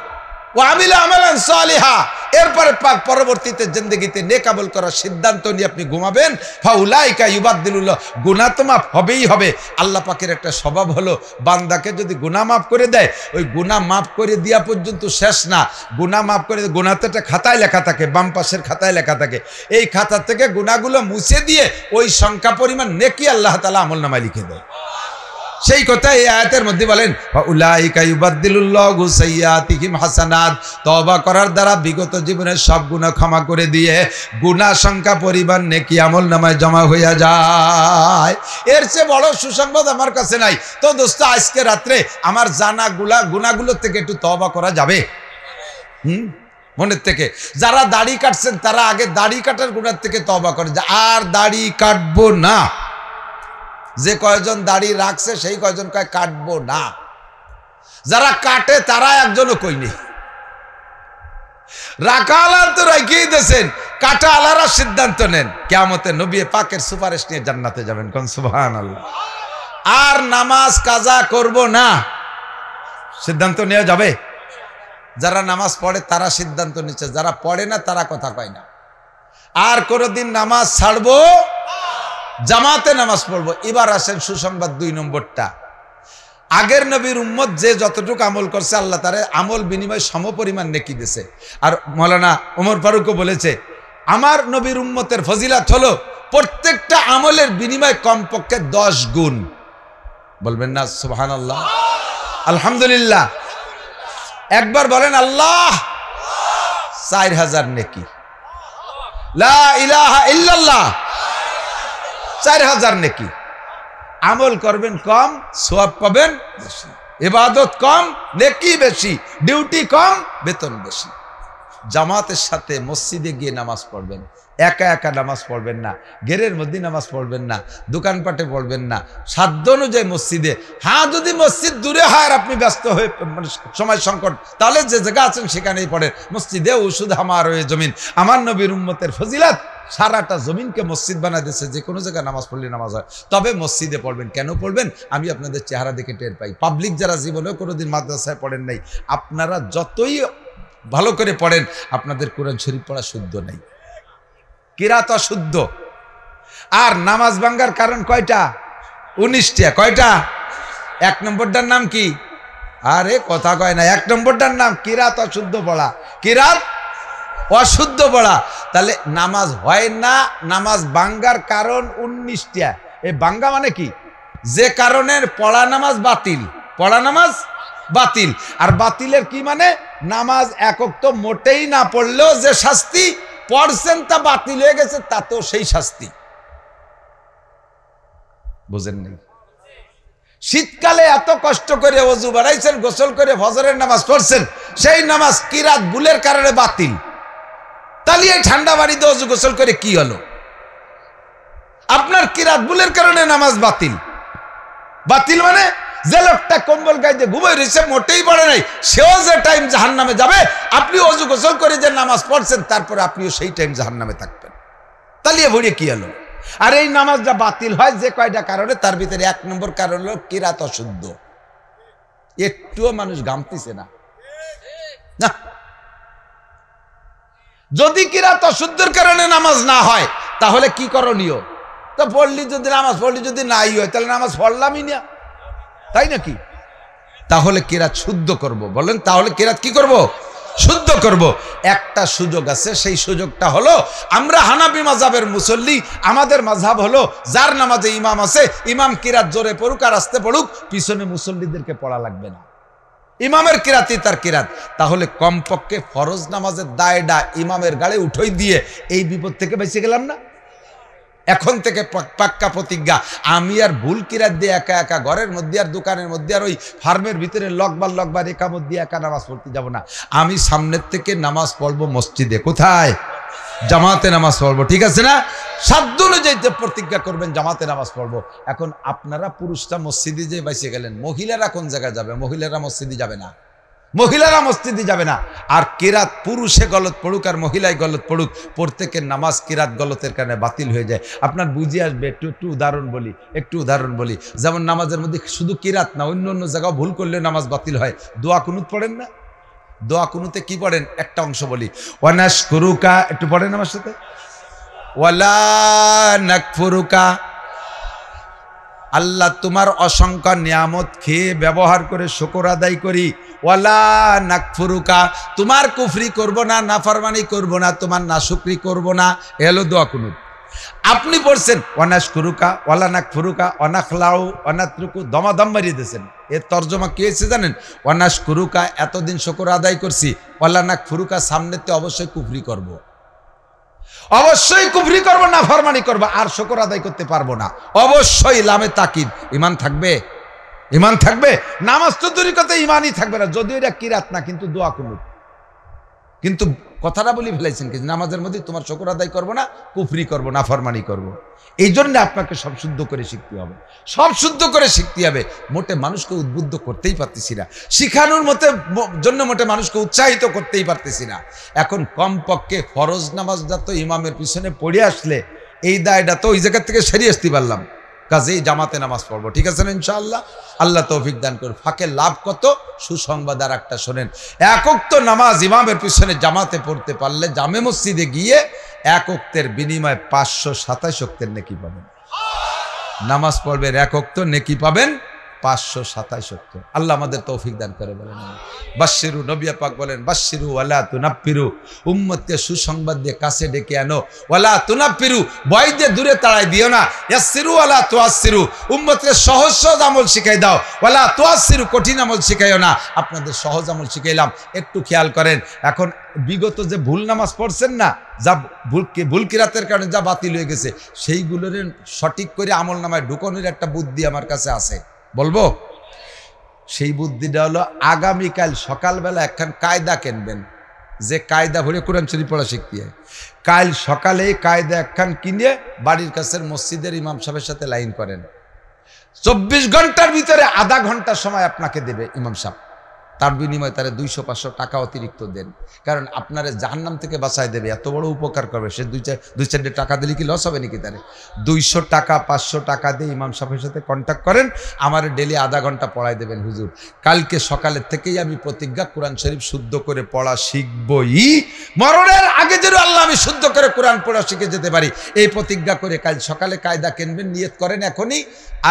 ওয়া আমিলা আমালান সালিহা, এরপরে পরবর্তীতে জিন্দেগিতে নেক আমল করার সিদ্ধান্ত নিয়ে আপনি ঘুমাবেন। ফাউলাইকা ইউবাদদিলুল্লাহ, গুনাহ তো মাফ হবেই হবে। আল্লাহ পাকের একটা স্বভাব হলো, বান্দাকে যদি গুনাহ মাফ করে দেয়, ওই গুনাহ মাফ করে দেওয়া পর্যন্ত শেষ না, গুনাহ মাফ করে, গুনাহতে একটা খাতায় লেখা থাকে, বাম পাশের খাতায় লেখা থাকে, এই খাতা থেকে গুনাহগুলো মুছে দিয়ে ওই সংখ্যা পরিমাণ নেকি আল্লাহ তাআলা আমলনামায় লিখে দেয়। সেই কথা এই আয়াতের মধ্যে বলেন ফাউলাইকা ইউবাদদিলুল্লাহু সাইয়্যাতিহিম হাসানাত, তওবা করার দ্বারা বিগত জীবনের সব গুনাহ ক্ষমা করে দিয়ে গুনাহ সংখ্যা পরিমাণ নেকি আমলনামায় জমা হয়ে যায়। এর চেয়ে বড় সুসংবাদ আমার কাছে নাই। তো দোস্ত, আজকে রাত্রে আমার জানা গুনাহগুলোর থেকে একটু তওবা করা যাবে? মনের থেকে। যারা দাড়ি কাটছেন তারা আগে দাড়ি কাটার গুনাহ থেকে তওবা করে যে আর দাড়ি কাটবো না। যে কয়জন দাড়ি রাখছে সেই কয়জন কয় কাটবো না। যারা কাটে তারা একজনও কই নেই। রাখালা তো রাখিয়ে দিয়েছেন, কাটা আলারা সিদ্ধান্ত নেন কিয়ামতে নবী পাকের সুপারিশ নিয়ে জান্নাতে যাবেন। কোন সুবহানাল্লাহ। আর নামাজ কাজা করব না, সিদ্ধান্ত নেওয়া যাবে। যারা নামাজ পড়ে তারা সিদ্ধান্ত নিচ্ছে, যারা পড়ে না তারা কথা কয় না। আর কোনদিন নামাজ ছাড়বো, জামাতে নামাজ পড়বো। এবার আসেন সুসংবাদ 2 নম্বরটা। আগের নবীর উম্মত যে যতটুকু আমল করছে আল্লাহ তার আমল বিনিময় সমপরিমাণ নেকি দিয়েছে। আর মাওলানা ওমর ফারুকও বলেছে আমার নবীর উম্মতের ফজিলাত হলো প্রত্যেকটা আমলের বিনিময় কমপক্ষে 10 গুণ। বলবেন না সুবহানাল্লাহ, আলহামদুলিল্লাহ? একবার বলেন আল্লাহ। 4000 নেকি, লা ইলাহা ইল্লাল্লাহ, 4000 নেকি। আমল করবেন কম, সওয়াব পাবেন বেশি। ইবাদত কম, নেকি বেশি। ডিউটি কম, বেতন বেশি। জামাতের সাথে মসজিদে গিয়ে নামাজ পড়বেন। একা একা নামাজ পড়বেন না, ঘেরের মধ্যে নামাজ পড়বেন না, দোকানপাটে পড়বেন না, সাধ্য অনুযায়ী মসজিদে। হ্যাঁ, যদি মসজিদ দূরে হয় আর আপনি ব্যস্ত হয়ে মানে সময় সংকট, তাহলে যে জায়গা আছেন সেখানেই পড়েন। মসজিদে ওষুধ আমার হয়ে জমিন, আমার নবীর উম্মতের ফজিলাত সারাটা জমিনকে মসজিদ বানা দিয়েছে। যে কোনো জায়গায় নামাজ পড়লে নামাজ হয়, তবে মসজিদে পড়বেন। কেন পড়বেন? আমি আপনাদের চেহারা দেখে টের পাই। পাবলিক যারা জীবনেও কোনোদিন মাদ্রাসায় পড়েন নাই, আপনারা যতই ভালো করে পড়েন, আপনাদের কোরআন শরীফ পড়া শুদ্ধ নাই, কিরাত অশুদ্ধ। আর নামাজ ভাঙ্গার কারণ কয়টা? 19টা। কয়টা? 1 নম্বরটার নাম কি? আরে কথা কয় না। 1 নম্বরটার নাম কিরাত অশুদ্ধ পড়া। কিরাত অশুদ্ধ পড়া। তাহলে নামাজ হয় না। নামাজ ভাঙ্গার কারণ 19টা। এই ভাঙ্গা মানে কি? যে কারণের পড়া নামাজ বাতিল। পড়া নামাজ বাতিল। আর বাতিলের কি মানে? নামাজ একক তো মোটেই না পড়লেও যে শাস্তি, পড়ছেন তা বাতিল হয়ে গেছে, তাতেও সেই শাস্তি। বুঝেন নাই? শীতকালে এত কষ্ট করে ওযু বাড়াইছেন, গোসল করে ফজরের নামাজ পড়ছেন, সেই নামাজ কিরাত ভুলের কারণে বাতিল। তাহলে এই ঠান্ডা বাড়িতে ওযু গোসল করে কি হলো? আপনার কিরাত ভুলের কারণে নামাজ বাতিল। বাতিল মানে যে লোকটা কম্বল গায়ে ঘুমাই রয়েছে, মোটেই পড়ে নাই, সেও যে টাইম জাহান্নামে যাবে। আপনি ওযু গোসল করে যে নামাজ পড়ছেন, তারপরে আপনিও সেই টাইম জাহান্নামে থাকবেন। তালিয়ে ভরে কি হলো? আর এই নামাজটা বাতিল হয় যে কয়টা কারণে, তার ভিতরে 1 নম্বর কারণ হলো কিরাত অশুদ্ধ। একটুও মানুষ ঘামতেছে না। যদি কিরাত অশুদ্ধের কারণে নামাজ না হয়, তাহলে কি করণীয়? তো পড়লি যদি নামাজ পড়লি যদি নাই হয়, তাহলে নামাজ পড়লামই না, তাই নাকি? তাহলে কিরাত শুদ্ধ করব। বলেন, তাহলে কিরাত কি করব? শুদ্ধ করব। একটা সুযোগ আছে, সেই সুযোগটা হলো, আমরা হানাফি মাযহাবের মুসল্লি, আমাদের মাযহাব হলো যার নামাজে ইমাম আছে, ইমাম কিরাত জোরে পড়ুক আর আস্তে পড়ুক, পিছনে মুসল্লিদেরকে পড়া লাগবে না। ইমামের কিরাতই তার কিরাত। তাহলে কমপক্ষে ফরজ নামাজের দায়টা ইমামের গাড়ে উঠোই দিয়ে এই বিপদ থেকে বেঁচে গেলাম না? এখন থেকে পাক্কা প্রতিজ্ঞা, আমি আর ভুল কিরাত দিয়ে একা একা ঘরের মধ্যে আর দোকানের মধ্যে আর ওই ফার্মের ভিতরে লকবার একামত দিয়ে একা নামাজ পড়তে যাব না। আমি সামনের থেকে নামাজ পড়বো মসজিদে। কোথায়? জামাতে নামাজ পড়বো। ঠিক আছে না? সাধ্য অনুযায়ী প্রতিজ্ঞা করবেন জামাতে নামাজ পড়বো। এখন আপনারা পুরুষরা মসজিদে যে বেঁচে গেলেন, মহিলারা কোন জায়গায় যাবে? মহিলারা মসজিদে যাবে না। মহিলারা মসজিদে যাবে না। আর কিরাত পুরুষে গলত পড়ুক আর মহিলায় গলত পড়ুক, প্রত্যেকের নামাজ কিরাত গলতের কারণে বাতিল হয়ে যায়। আপনার বুঝে আসবে। একটু উদাহরণ বলি। যেমন নামাজের মধ্যে শুধু কিরাত না, অন্য অন্য জায়গাও ভুল করলে নামাজ বাতিল হয়। দোয়া কুনুত পড়েন না? দোয়া কুনুতে কি পড়েন? একটা অংশ বলি, ওয়ানাশকুরুকা। একটু পড়েন আমার সাথে, ওয়ালা নাকফুরুকা। আল্লাহ তোমার অসংখ্য নিয়ামত খেয়ে ব্যবহার করে শুকর আদায় করি। ওয়ালা নাকফুরুকা, তোমার কুফরি করব না, নাফরমানি করব না, তোমার নাশুকরি করব না। এলো দোয়া কুনুত। আপনি পড়ছেন ওয়ানাশকুরুকা, ওয়ালা নাকফুরুকা, অনাখলাউ, অনাত্রুকু, দমাদম মারিয়ে দিয়েছেন। এর তর্জমা কি হয়েছে জানেন? ওয়ানাশকুরুকা, এতদিন শুকর আদায় করছি, ওয়ালা নাকফুরুকা, সামনেতে অবশ্যই কুফরি করব। অবশ্যই কুফরি করবো, না ফরমানি করবো, আর শুকর আদায় করতে পারবো না। অবশ্যই লামে তাকিদ। ইমান থাকবে? ইমান থাকবে। নামাজ তো দূরের কথা, ইমানই থাকবে না। যদিও এটা কিরাত না, কিন্তু দোয়া কুনুত। কিন্তু কথাটা বলি ফেলাইছেন কি, নামাজের মধ্যে তোমার শুকর আদায় করবো না, কুফরি করবো না, ফরমানি করবো। এই জন্য আপনাকে সব শুদ্ধ করে শিখতে হবে, সব শুদ্ধ করে শিখতে হবে। মোটে মানুষকে উদ্বুদ্ধ করতেই পারতেছি না, শিখানোর জন্য মোটে মানুষকে উৎসাহিত করতেই পারতেছি না। এখন কমপক্ষে ফরজ নামাজটা তো ইমামের পিছনে পড়ে আসলে এই দায়টা তো ওই জায়গা থেকে সেরিয়ে আসতে পারলাম। কাজেই জামাতে নামাজ পড়বো। ঠিক আছে না? ইনশাআল্লাহ। আল্লাহ তৌফিক দান করুন। ফাঁকে লাভ কত? সুসংবাদ আর একটা শোনেন। এক ওয়াক্ত নামাজ ইমামের পিছনে জামাতে পড়তে পারলে জামে মসজিদে গিয়ে এক ওয়াক্তের বিনিময়ে 527 ওয়াক্তের নেকি পাবেন। নামাজ পড়বেন, এক ওয়াক্ত নেকি পাবেন 527 ওয়াক্ত। আল্লাহ আমাদের তৌফিক দান করে। বলেন বাশশিরু। নবী পাক বলেন বাশশিরু ওয়ালা তুনাফিরু, উম্মতকে সুসংবাদ দিয়ে কাছে ডেকে আনো। ওয়ালা তুনাফিরু, ভয় দিয়ে দূরে তাড়াই দিও না। ইয়াসসিরু ওয়ালা তুআসসিরু, উম্মতকে সহজ সহজ আমল শিখাই দাও। ওয়ালা তুআসসিরু, কঠিন আমল শিখাইও না। আপনাদের সহজ আমল শিখাইলাম। একটু খেয়াল করেন, এখন বিগত যে ভুল নামাজ পড়ছেন না, যা ভুল কিরাতের কারণে যা বাতিল হয়ে গেছে, সেইগুলোর সঠিক করে আমল নামায় ঢুকানোর একটা বুদ্ধি আমার কাছে আছে, বলবো? সেই বুদ্ধিটা হলো, আগামীকাল সকালবেলা একখান কায়দা কিনবেন। যে কায়দা ভরে কোরআন শরীফ পড়া শিখতে হয়। কাল সকালে কায়দা একখান কিনে বাড়ির কাছের মসজিদের ইমাম সাহেবের সাথে লাইন করেন, 24 ঘন্টার ভিতরে আধা ঘন্টা সময় আপনাকে দেবে ইমাম সাহেব, তার বিনিময়ে তারা 200-500 টাকা অতিরিক্ত দেন, কারণ আপনারা জাহান্নাম থেকে বাঁচায় দেবে, এত বড় উপকার করবে। সে 2-4 টাকা দিলে কি লস হবে নাকি? তারে 200 টাকা 500 টাকা দিয়ে ইমাম সাহেবের সাথে কন্ট্যাক্ট করেন, আমার ডেলি আধা ঘন্টা পড়াই দেবেন হুজুর। কালকে সকালের থেকেই আমি প্রতিজ্ঞা কোরআন শরীফ শুদ্ধ করে পড়া শিখবই, মরণের আগে যেন আল্লাহ আমি শুদ্ধ করে কোরআন পড়া শিখে যেতে পারি, এই প্রতিজ্ঞা করে কাল সকালে কায়দা কিনবেন, নিয়ত করেন এখনই,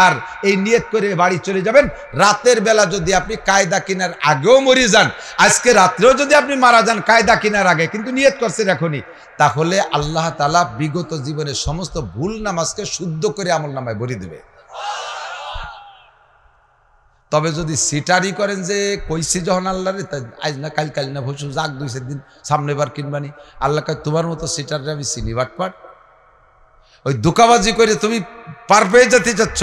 আর এই নিয়ত করে বাড়ি চলে যাবেন। রাতের বেলা যদি আপনি কায়দা কেনার আগেও মরে যান, আজকে রাত্রেও যদি আপনি মারা যান কায়দা কেনার আগে, কিন্তু নিয়ত করছেন এখনই, তাহলে আল্লাহ তাআলা বিগত জীবনের সমস্ত ভুল নামাজকে শুদ্ধ করে আমল নামায় ভরে দেবে। তবে যদি সিটারি করেন যে কইছি যখন আল্লাহরে আজ না কাল, কাল না ভসু যাক 2-4 দিন সামনে বার কিনবানি, আল্লাহ কয় তোমার মতো সিটারে আমি চিনি বাটপাট, ওই দোকাবাজি করে তুমি পার পেয়ে যেতে চাচ্ছ,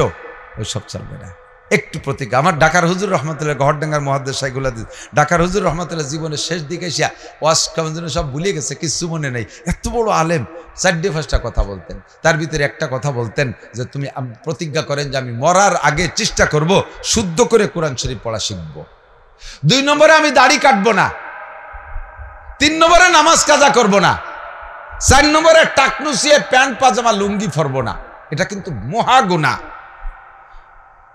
ওই সব চলবে না। একটু প্রতিজ্ঞা। আমার ঢাকার হুজুর রহমতুল্লাহ, গহরডাঙ্গার মহাদ্দেশ শাইখুল হাদিস ঢাকার হুজুর রহমতুল্লাহ জীবনের শেষ দিকে এসে ওয়াজ কামজনে সব ভুলে গেছে, কিছু মনে নেই, এত বড় আলেম, 4-5টা কথা বলতেন, তার ভিতরে একটা কথা বলতেন যে তুমি প্রতিজ্ঞা করেন যে আমি মরার আগে চেষ্টা করব শুদ্ধ করে কোরআন শরীফ পড়া শিখব। 2 নম্বরে আমি দাড়ি কাটবো না, 3 নম্বরে নামাজ কাজা করব না, 4 নম্বরে টাকনুসিয়ে প্যান্ট পাজামা লুঙ্গি পরবো না। এটা কিন্তু মহা গুনাহ।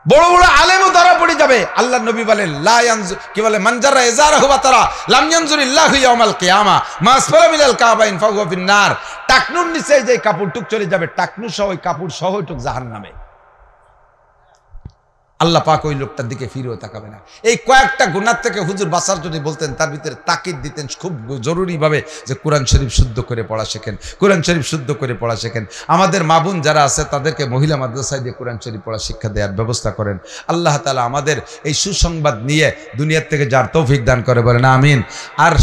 বড় বড় আলেমও ধরা পড়ে যাবে। আল্লাহ নবী বলেন লা ইয়ানজু কি বলে মানজারা ইজারাহু ওয়া তারা লাম ইয়ানজুরিল্লাহু ইয়াউমাল কিয়ামা মা আসফালা মিনাল কাবাইন ফাহুয়া ফিন্নার। টাকনুর নিচে যে কাপড় টুক চলে যাবে, টাকনু সহ ওই কাপড় সহ টুক জাহান্নামে। আল্লাহ পাক ওই লোকটার দিকে ফিরেও তাকাবে না। এই কয়েকটা গুনাহ থেকে হুজুর বাঁচার জন্য বলতেন, তার ভিতরে তাকিদ দিতেন খুব জরুরিভাবে যে কোরআন শরীফ শুদ্ধ করে পড়া শেখেন, কোরআন শরীফ শুদ্ধ করে পড়া শেখেন। আমাদের মা বোন যারা আছে তাদেরকে মহিলা মাদ্রাসায় দিয়ে কোরআন শরীফ পড়া শিক্ষা দেওয়ার ব্যবস্থা করেন। আল্লাহ তাআলা আমাদের এই সুসংবাদ নিয়ে দুনিয়ার থেকে যার তৌফিক দান করে, বলেন আমিন। আর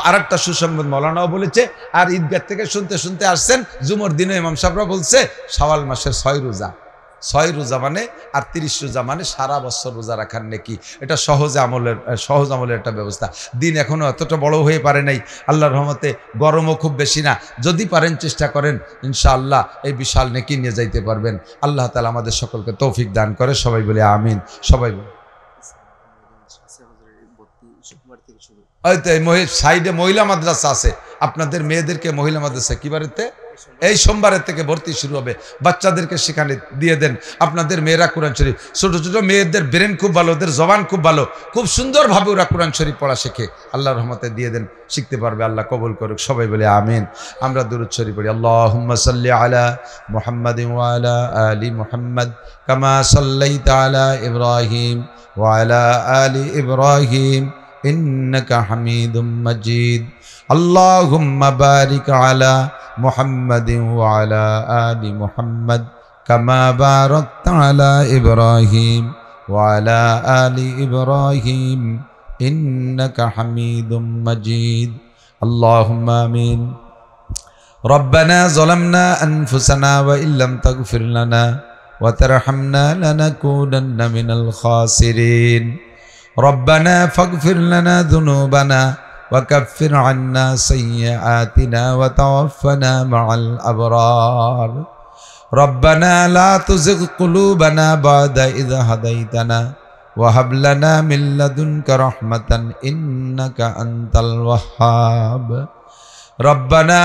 আরেকটা সুসংবাদ মৌলানাও বলেছে, আর ঈদগাহ থেকে শুনতে শুনতে আসছেন, জুমার দিনে ইমাম সাহেবরা বলছে শাওয়াল মাসের 6 রোজা, 6 রোজা মানে আর 30 রোজা মানে সারা বছর রোজা রাখার নেকি। এটা সহজ আমলের একটা ব্যবস্থা। দিন এখনো এতটা বড় হয়ে পারে নাই, আল্লাহর রহমতে গরমও খুব বেশি না। যদি পারেন চেষ্টা করেন, ইনশাআল্লাহ এই বিশাল নেকি নিয়ে যাইতে পারবেন। আল্লাহ তাআলা আমাদের সকলকে তৌফিক দান করে, সবাই বলে আমিন। সবাই বলে ওই তো সাইডে মহিলা মাদ্রাসা আছে, আপনাদের মেয়েদেরকে মহিলা মাদ্রাসা কি বারেতে এই সোমবারের থেকে ভর্তি শুরু হবে, বাচ্চাদেরকে সেখানে দিয়ে দেন। আপনাদের মেয়েরা কোরআন শরীফ, ছোট ছোট মেয়েদের ব্রেন খুব ভালো, ওদের জবান খুব ভালো, খুব সুন্দরভাবে ওরা কোরআন শরীফ পড়া শেখে, আল্লাহর রহমতে দিয়ে দেন, শিখতে পারবে। আল্লাহ কবুল করুক, সবাই বলে আমিন। আমরা দুরূদ শরীফ পড়ি। আল্লাহুম্মা সাল্লি আলা মুহাম্মাদিন ওয়া আলা আলি মুহাম্মাদ কামা সাল্লাইতা আলা ইব্রাহিম ওয়া আলা আলি ইব্রাহিম ইন্নাকা হামিদুম মাজিদ। আল্লাহুম্মা বারিক আলা মুহাম্মাদিন ওয়া আলা আলি মুহাম্মাদ কামা বারাকতা আলা ইব্রাহিম ওয়া আলা আলি ইব্রাহিম ইন্নাকা হামিদুম মাজিদ। আল্লাহুম্মা আমিন। রব্বানা যালামনা আনফুসানা ওয়া ইল্লাম তাগফির লানা ওয়া তারহামনা লানাকুনান্না মিনাল খাসিরিন। রব্বানা ফাগফির লানা যুনুবানা وكفر عنا سيئاتنا وتوفنا مع الأبرار. ربنا لا تزغ قلوبنا بعد إذ هديتنا وهب لنا من لدنك رحمة إنك أنت الوهاب. ربنا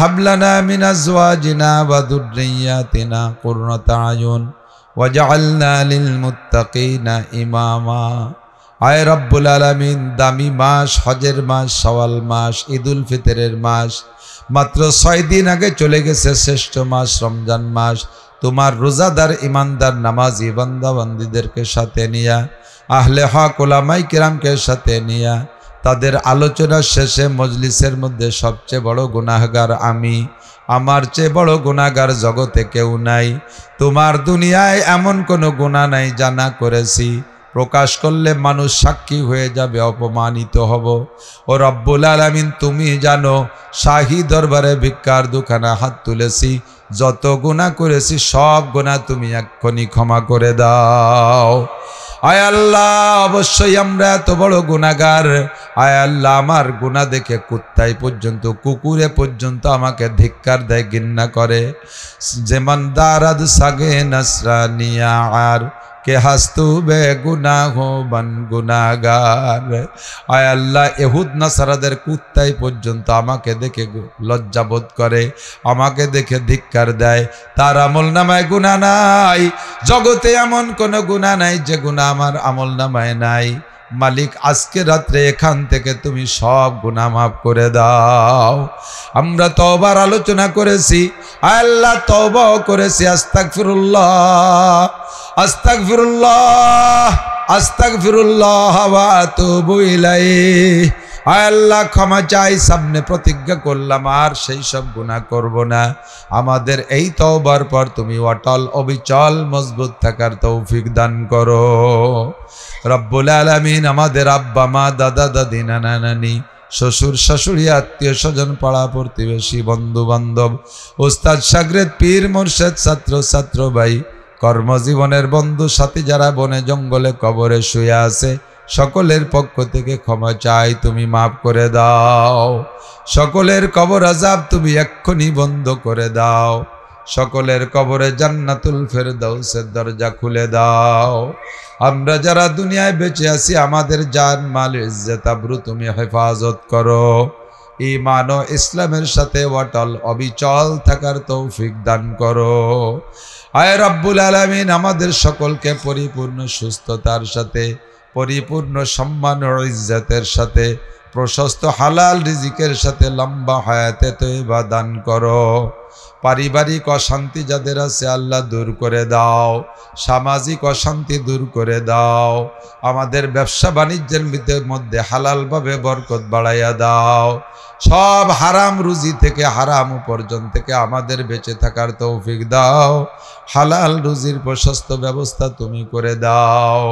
هب لنا من أزواجنا وذرياتنا قرة أعين واجعلنا للمتقين إماما. আয় রব্বুল আলামিন, দামি মাস, হজের মাস, শাওয়াল মাস, ঈদুল ফিতরের মাস, মাত্র 6 দিন আগে চলে গেছে শ্রেষ্ঠ মাস রমজান মাস। তোমার রোজাদার ইমানদার নামাজি বান্দা বান্দীদেরকে সাথে নিয়া, আহলে হক উলামায়ে কিরামকে সাথে নিয়া, তাদের আলোচনার শেষে মজলিসের মধ্যে সবচেয়ে বড় গুনাহগার আমি, আমার চেয়ে বড় গুনাহগার জগতে কেউ নাই। তোমার দুনিয়ায় এমন কোনো গুনাহ নাই জানা করেছি, প্রকাশ করলে মানুষ সাক্ষী হয়ে যাবে, অপমানিত হব। ও রব্বুল আলামিন, তুমি জানো, শাহী দরবারে ভিক্ষার দুখানা হাত তুলেছি, যত গুনাহ করেছি সব গুনাহ তুমি এক্ষুনি ক্ষমা করে দাও। আয় আল্লাহ অবশ্যই আমরা এত বড় গুনাহগার। আয় আল্লাহ আমার গুনাহ দেখে কুত্তায় পর্যন্ত কুকুরে পর্যন্ত আমাকে ধিক্কার দেয়, ঘৃণা করে। যেমন দারাদ সাগে নসরানিয়া আর কে হাস্তু বে গুনাহ বান গুনাহগার। আয় আল্লাহ ইহুদ নাসারাদের কুত্তায় পর্যন্ত আমাকে দেখে লজ্জাবোধ করে, আমাকে দেখে ধিক্কার দেয়। তার আমল নামায় গুনাহ নাই, জগতে এমন কোনো গুনাহ নাই যে গুনাহ আমার আমল নামায় নাই। মালিক আজকে রাত্রে এখান থেকে তুমি সব গুনাহ মাফ করে দাও। আমরা তওবার আলোচনা করেছি, আল্লাহ তওবাও করেছি। আস্তাগফিরুল্লাহ আস্তাগফিরুল্লাহ আস্তাগফিরুল্লাহ ওয়া আতুবু ইলাইহি। আল্লাহ ক্ষমা চাই, সামনে প্রতিজ্ঞা করলাম আর সেই সব গুনাহ করব না। আমাদের এই তওবার পর তুমি অটল অবিচল মজবুত থাকার তৌফিক দান করো রব্বুল আলামিন। আমাদের আব্বা মা দাদা দাদি নানা নানি শ্বশুর শাশুড়ি আত্মীয় স্বজন পাড়া প্রতিবেশী বন্ধু বান্ধব ওস্তাদ শাগরেদ পীর মুর্শেদ ছাত্র ছাত্র ভাই কর্মজীবনের বন্ধু সাথী যারা বনে জঙ্গলে কবরে শুয়ে আছে সকলের পক্ষ থেকে ক্ষমা চাই, তুমি মাফ করে দাও। সকলের কবর আযাব তুমি এক্ষুনি বন্ধ করে দাও। সকলের কবরে জান্নাতুল ফেরদাউসের দরজা খুলে দাও। আমরা যারা দুনিয়ায় বেঁচে আছি আমাদের জান মাল ইজ্জত আবরু তুমি হেফাজত করো। ঈমান ও ইসলামের সাথে অটল অবিচল থাকার তৌফিক দান করো। আয় রব্বুল আলামিন আমাদের সকলকে পরিপূর্ণ সুস্থতার সাথে, পরিপূর্ণ সম্মান ও ইজ্জতের সাথে, প্রশস্ত হালাল রিজিকের সাথে লম্বা হায়াতে তয়বা দান করো। পারিবারিক অশান্তি যাদের আছে আল্লাহ দূর করে দাও, সামাজিক অশান্তি দূর করে দাও। আমাদের ব্যবসা বাণিজ্যের মধ্যে হালালভাবে বরকত বাড়াইয়া দাও। সব হারাম রুজি থেকে হারাম উপার্জন থেকে আমাদের বেঁচে থাকার তৌফিক দাও। হালাল রুজির প্রশস্ত ব্যবস্থা তুমি করে দাও।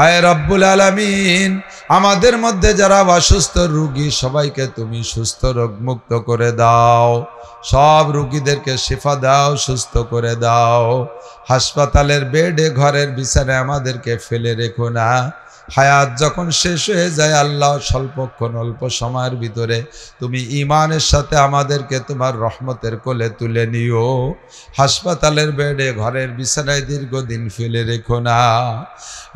আয় রব্বুল আলামিন আমাদের মধ্যে যারা অসুস্থ রোগী সবাইকে তুমি সুস্থ রোগমুক্ত করে দাও। সব রোগীদেরকে শিফা দাও, সুস্থ করে দাও। হাসপাতালের বেডে ঘরের বিছানায় আমাদেরকে ফেলে রেখো না। হায়াত যখন শেষ হয়ে যায় আল্লাহ স্বল্পক্ষণ অল্প সময়ের ভিতরে তুমি ঈমানের সাথে আমাদেরকে তোমার রহমতের কোলে তুলে নিও। হাসপাতালের বেডে ঘরের বিছানায় দীর্ঘদিন ফেলে রেখো না।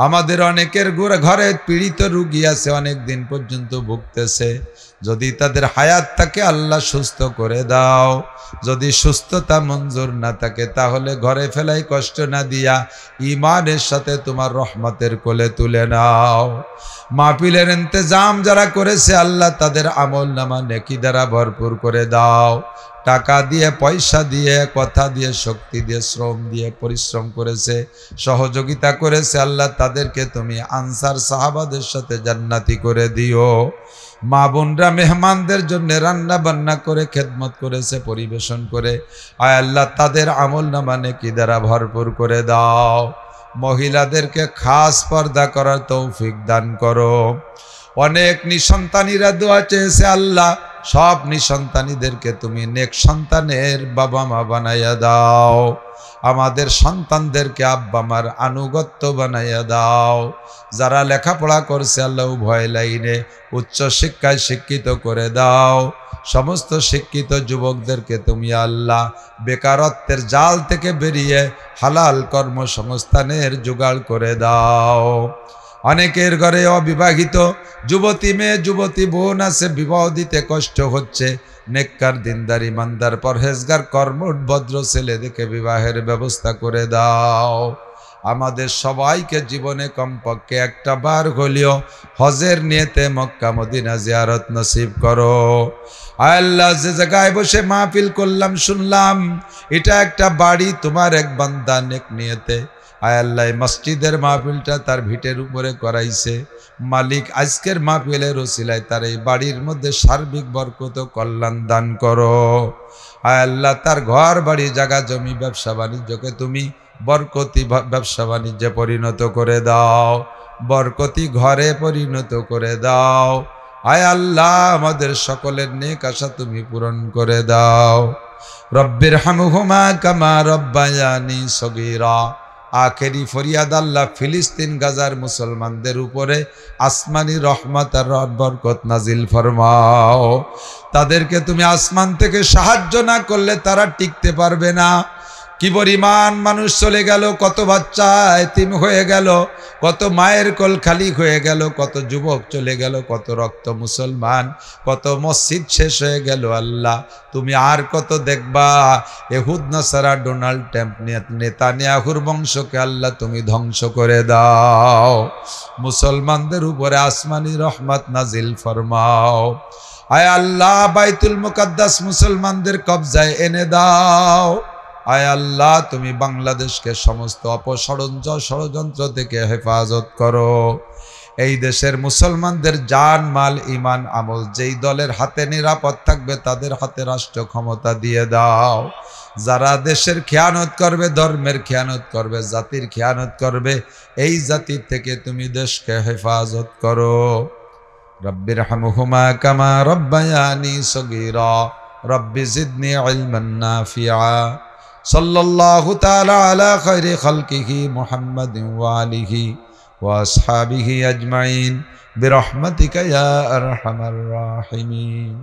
আমাদের অনেকের ঘরে পীড়িত রোগী আছে, অনেক দিন পর্যন্ত ভুগতেছে। যদি তাদের হায়াত থাকে আল্লাহ সুস্থ করে দাও। যদি সুস্থতা মঞ্জুর না থাকে তাহলে ঘরে ফেলাই কষ্ট না দিয়া ঈমানের সাথে তোমার রহমতের কোলে তুলে নাও। মাহফিলের ইন্তজাম যারা করেছে আল্লাহ তাদের আমল নামা নেকি দ্বারা ভরপুর করে দাও। টাকা দিয়ে, পয়সা দিয়ে, কথা দিয়ে, শক্তি দিয়ে, শ্রম দিয়ে পরিশ্রম করেছে, সহযোগিতা করেছে আল্লাহ তাদেরকে তুমি আনসার সাহাবাদের সাথে জান্নাতি করে দিও। মা বোনরা মেহমানদের জন্য রান্না বান্না করে খেদমত করেছে, পরিবেশন করে, আয় আল্লাহ তাদের আমল নামা নেকি দ্বারা ভরপুর করে দাও। মহিলাদেরকে খাস পর্দা করার তৌফিক দান করো। অনেক নিঃসন্তানীরা দোয়া চেয়েছে আল্লাহ সব নিঃসন্তানীদেরকে তুমি নেক সন্তানের বাবা মা বানাইয়া দাও। আমাদের সন্তানদেরকে আব্বা মার আনুগত্য বানাইয়া দাও। যারা লেখাপড়া করছে আল্লাহ উভয় লাইনে উচ্চ শিক্ষায় শিক্ষিত করে দাও। সমস্ত শিক্ষিত যুবকদেরকে তুমি আল্লাহ বেকারত্বের জাল থেকে বেরিয়ে হালাল কর্মসংস্থানের জোগাড় করে দাও। অনেকের ঘরে অবিবাহিত যুবতী মেয়ে, যুবতী বোন আছে, বিবাহ দিতে কষ্ট হচ্ছে। নেককার, দিনদার, ইমানদার, পরহেজগার, কর্মঠ, ভদ্র ছেলে দেখে বিবাহের ব্যবস্থা করে দাও। আমাদের সবাইকে জীবনে কমপক্ষে একটা বার হলেও হজের নিয়তে মক্কা মদিনা জিয়ারত নসিব করো। আল্লাহ যে জায়গায় বসে মাহফিল করলাম শুনলাম এটা একটা বাড়ি তোমার এক বান্দা নেক নিয়তে আয় আল্লাহ মসজিদের মাহফিলটা তার ভিটের উপরে করাইছে। মালিক আজকের মাহফিলের ওসিলায় তার এই বাড়ির মধ্যে সার্বিক বরকত কল্যাণ দান করো। আয় আল্লাহ তার ঘর বাড়ি জায়গা জমি ব্যবসা বাণিজ্যকে তুমি বরকতি ব্যবসা বাণিজ্যে পরিণত করে দাও, বরকতি ঘরে পরিণত করে দাও। আয় আল্লাহ আমাদের সকলের নেক আশা তুমি পূরণ করে দাও। রব্বির হামহুমা কামা রব্বায়ানি সগীরা আখেরি ফরিয়াদ আল্লাহ ফিলিস্তিন গাজার মুসলমানদের উপরে আসমানি রহমত আর বরকত নাজিল ফরমাও। তাদেরকে তুমি আসমান থেকে সাহায্য না করলে তারা টিকতে পারবে না। কি পরিমাণ মানুষ চলে গেল, কত বাচ্চা এতিম হয়ে গেল, কত মায়ের কোল খালি হয়ে গেল, কত যুবক চলে গেল, কত রক্ত মুসলমান, কত মসজিদ শেষ হয়ে গেল। আল্লাহ তুমি আর কত দেখবা? এহুদ নাসারা ডোনাল্ড ট্রাম্প নেতানিয়াহুর বংশকে আল্লাহ তুমি ধ্বংস করে দাও। মুসলমানদের উপরে আসমানি রহমত নাজিল ফরমাও। আয় আল্লাহ বাইতুল মুকাদ্দাস মুসলমানদের কবজায় এনে দাও। আয় আল্লাহ তুমি বাংলাদেশকে সমস্ত ষড়যন্ত্র থেকে হেফাজত করো। এই দেশের মুসলমানদের জান মাল ইমান আমল যেই দলের হাতে নিরাপদ থাকবে তাদের হাতে রাষ্ট্র ক্ষমতা দিয়ে দাও। যারা দেশের খেয়ানত করবে, ধর্মের খেয়ানত করবে, জাতির খেয়ানত করবে, এই জাতির থেকে তুমি দেশকে হেফাজত করো। রব্বির হামহুমা কামা রব্বায়ানি সগীরা রব্বি জিদনি ইলমান নাফিআ। সাল্লাল্লাহু তাআলা আলা খায়রি খালকিহি মুহাম্মাদিন ওয়া আলিহি ওয়া আসহাবিহি আজমাইন বিরহমাতিকা ইয়া আরহামার রাহিমিন।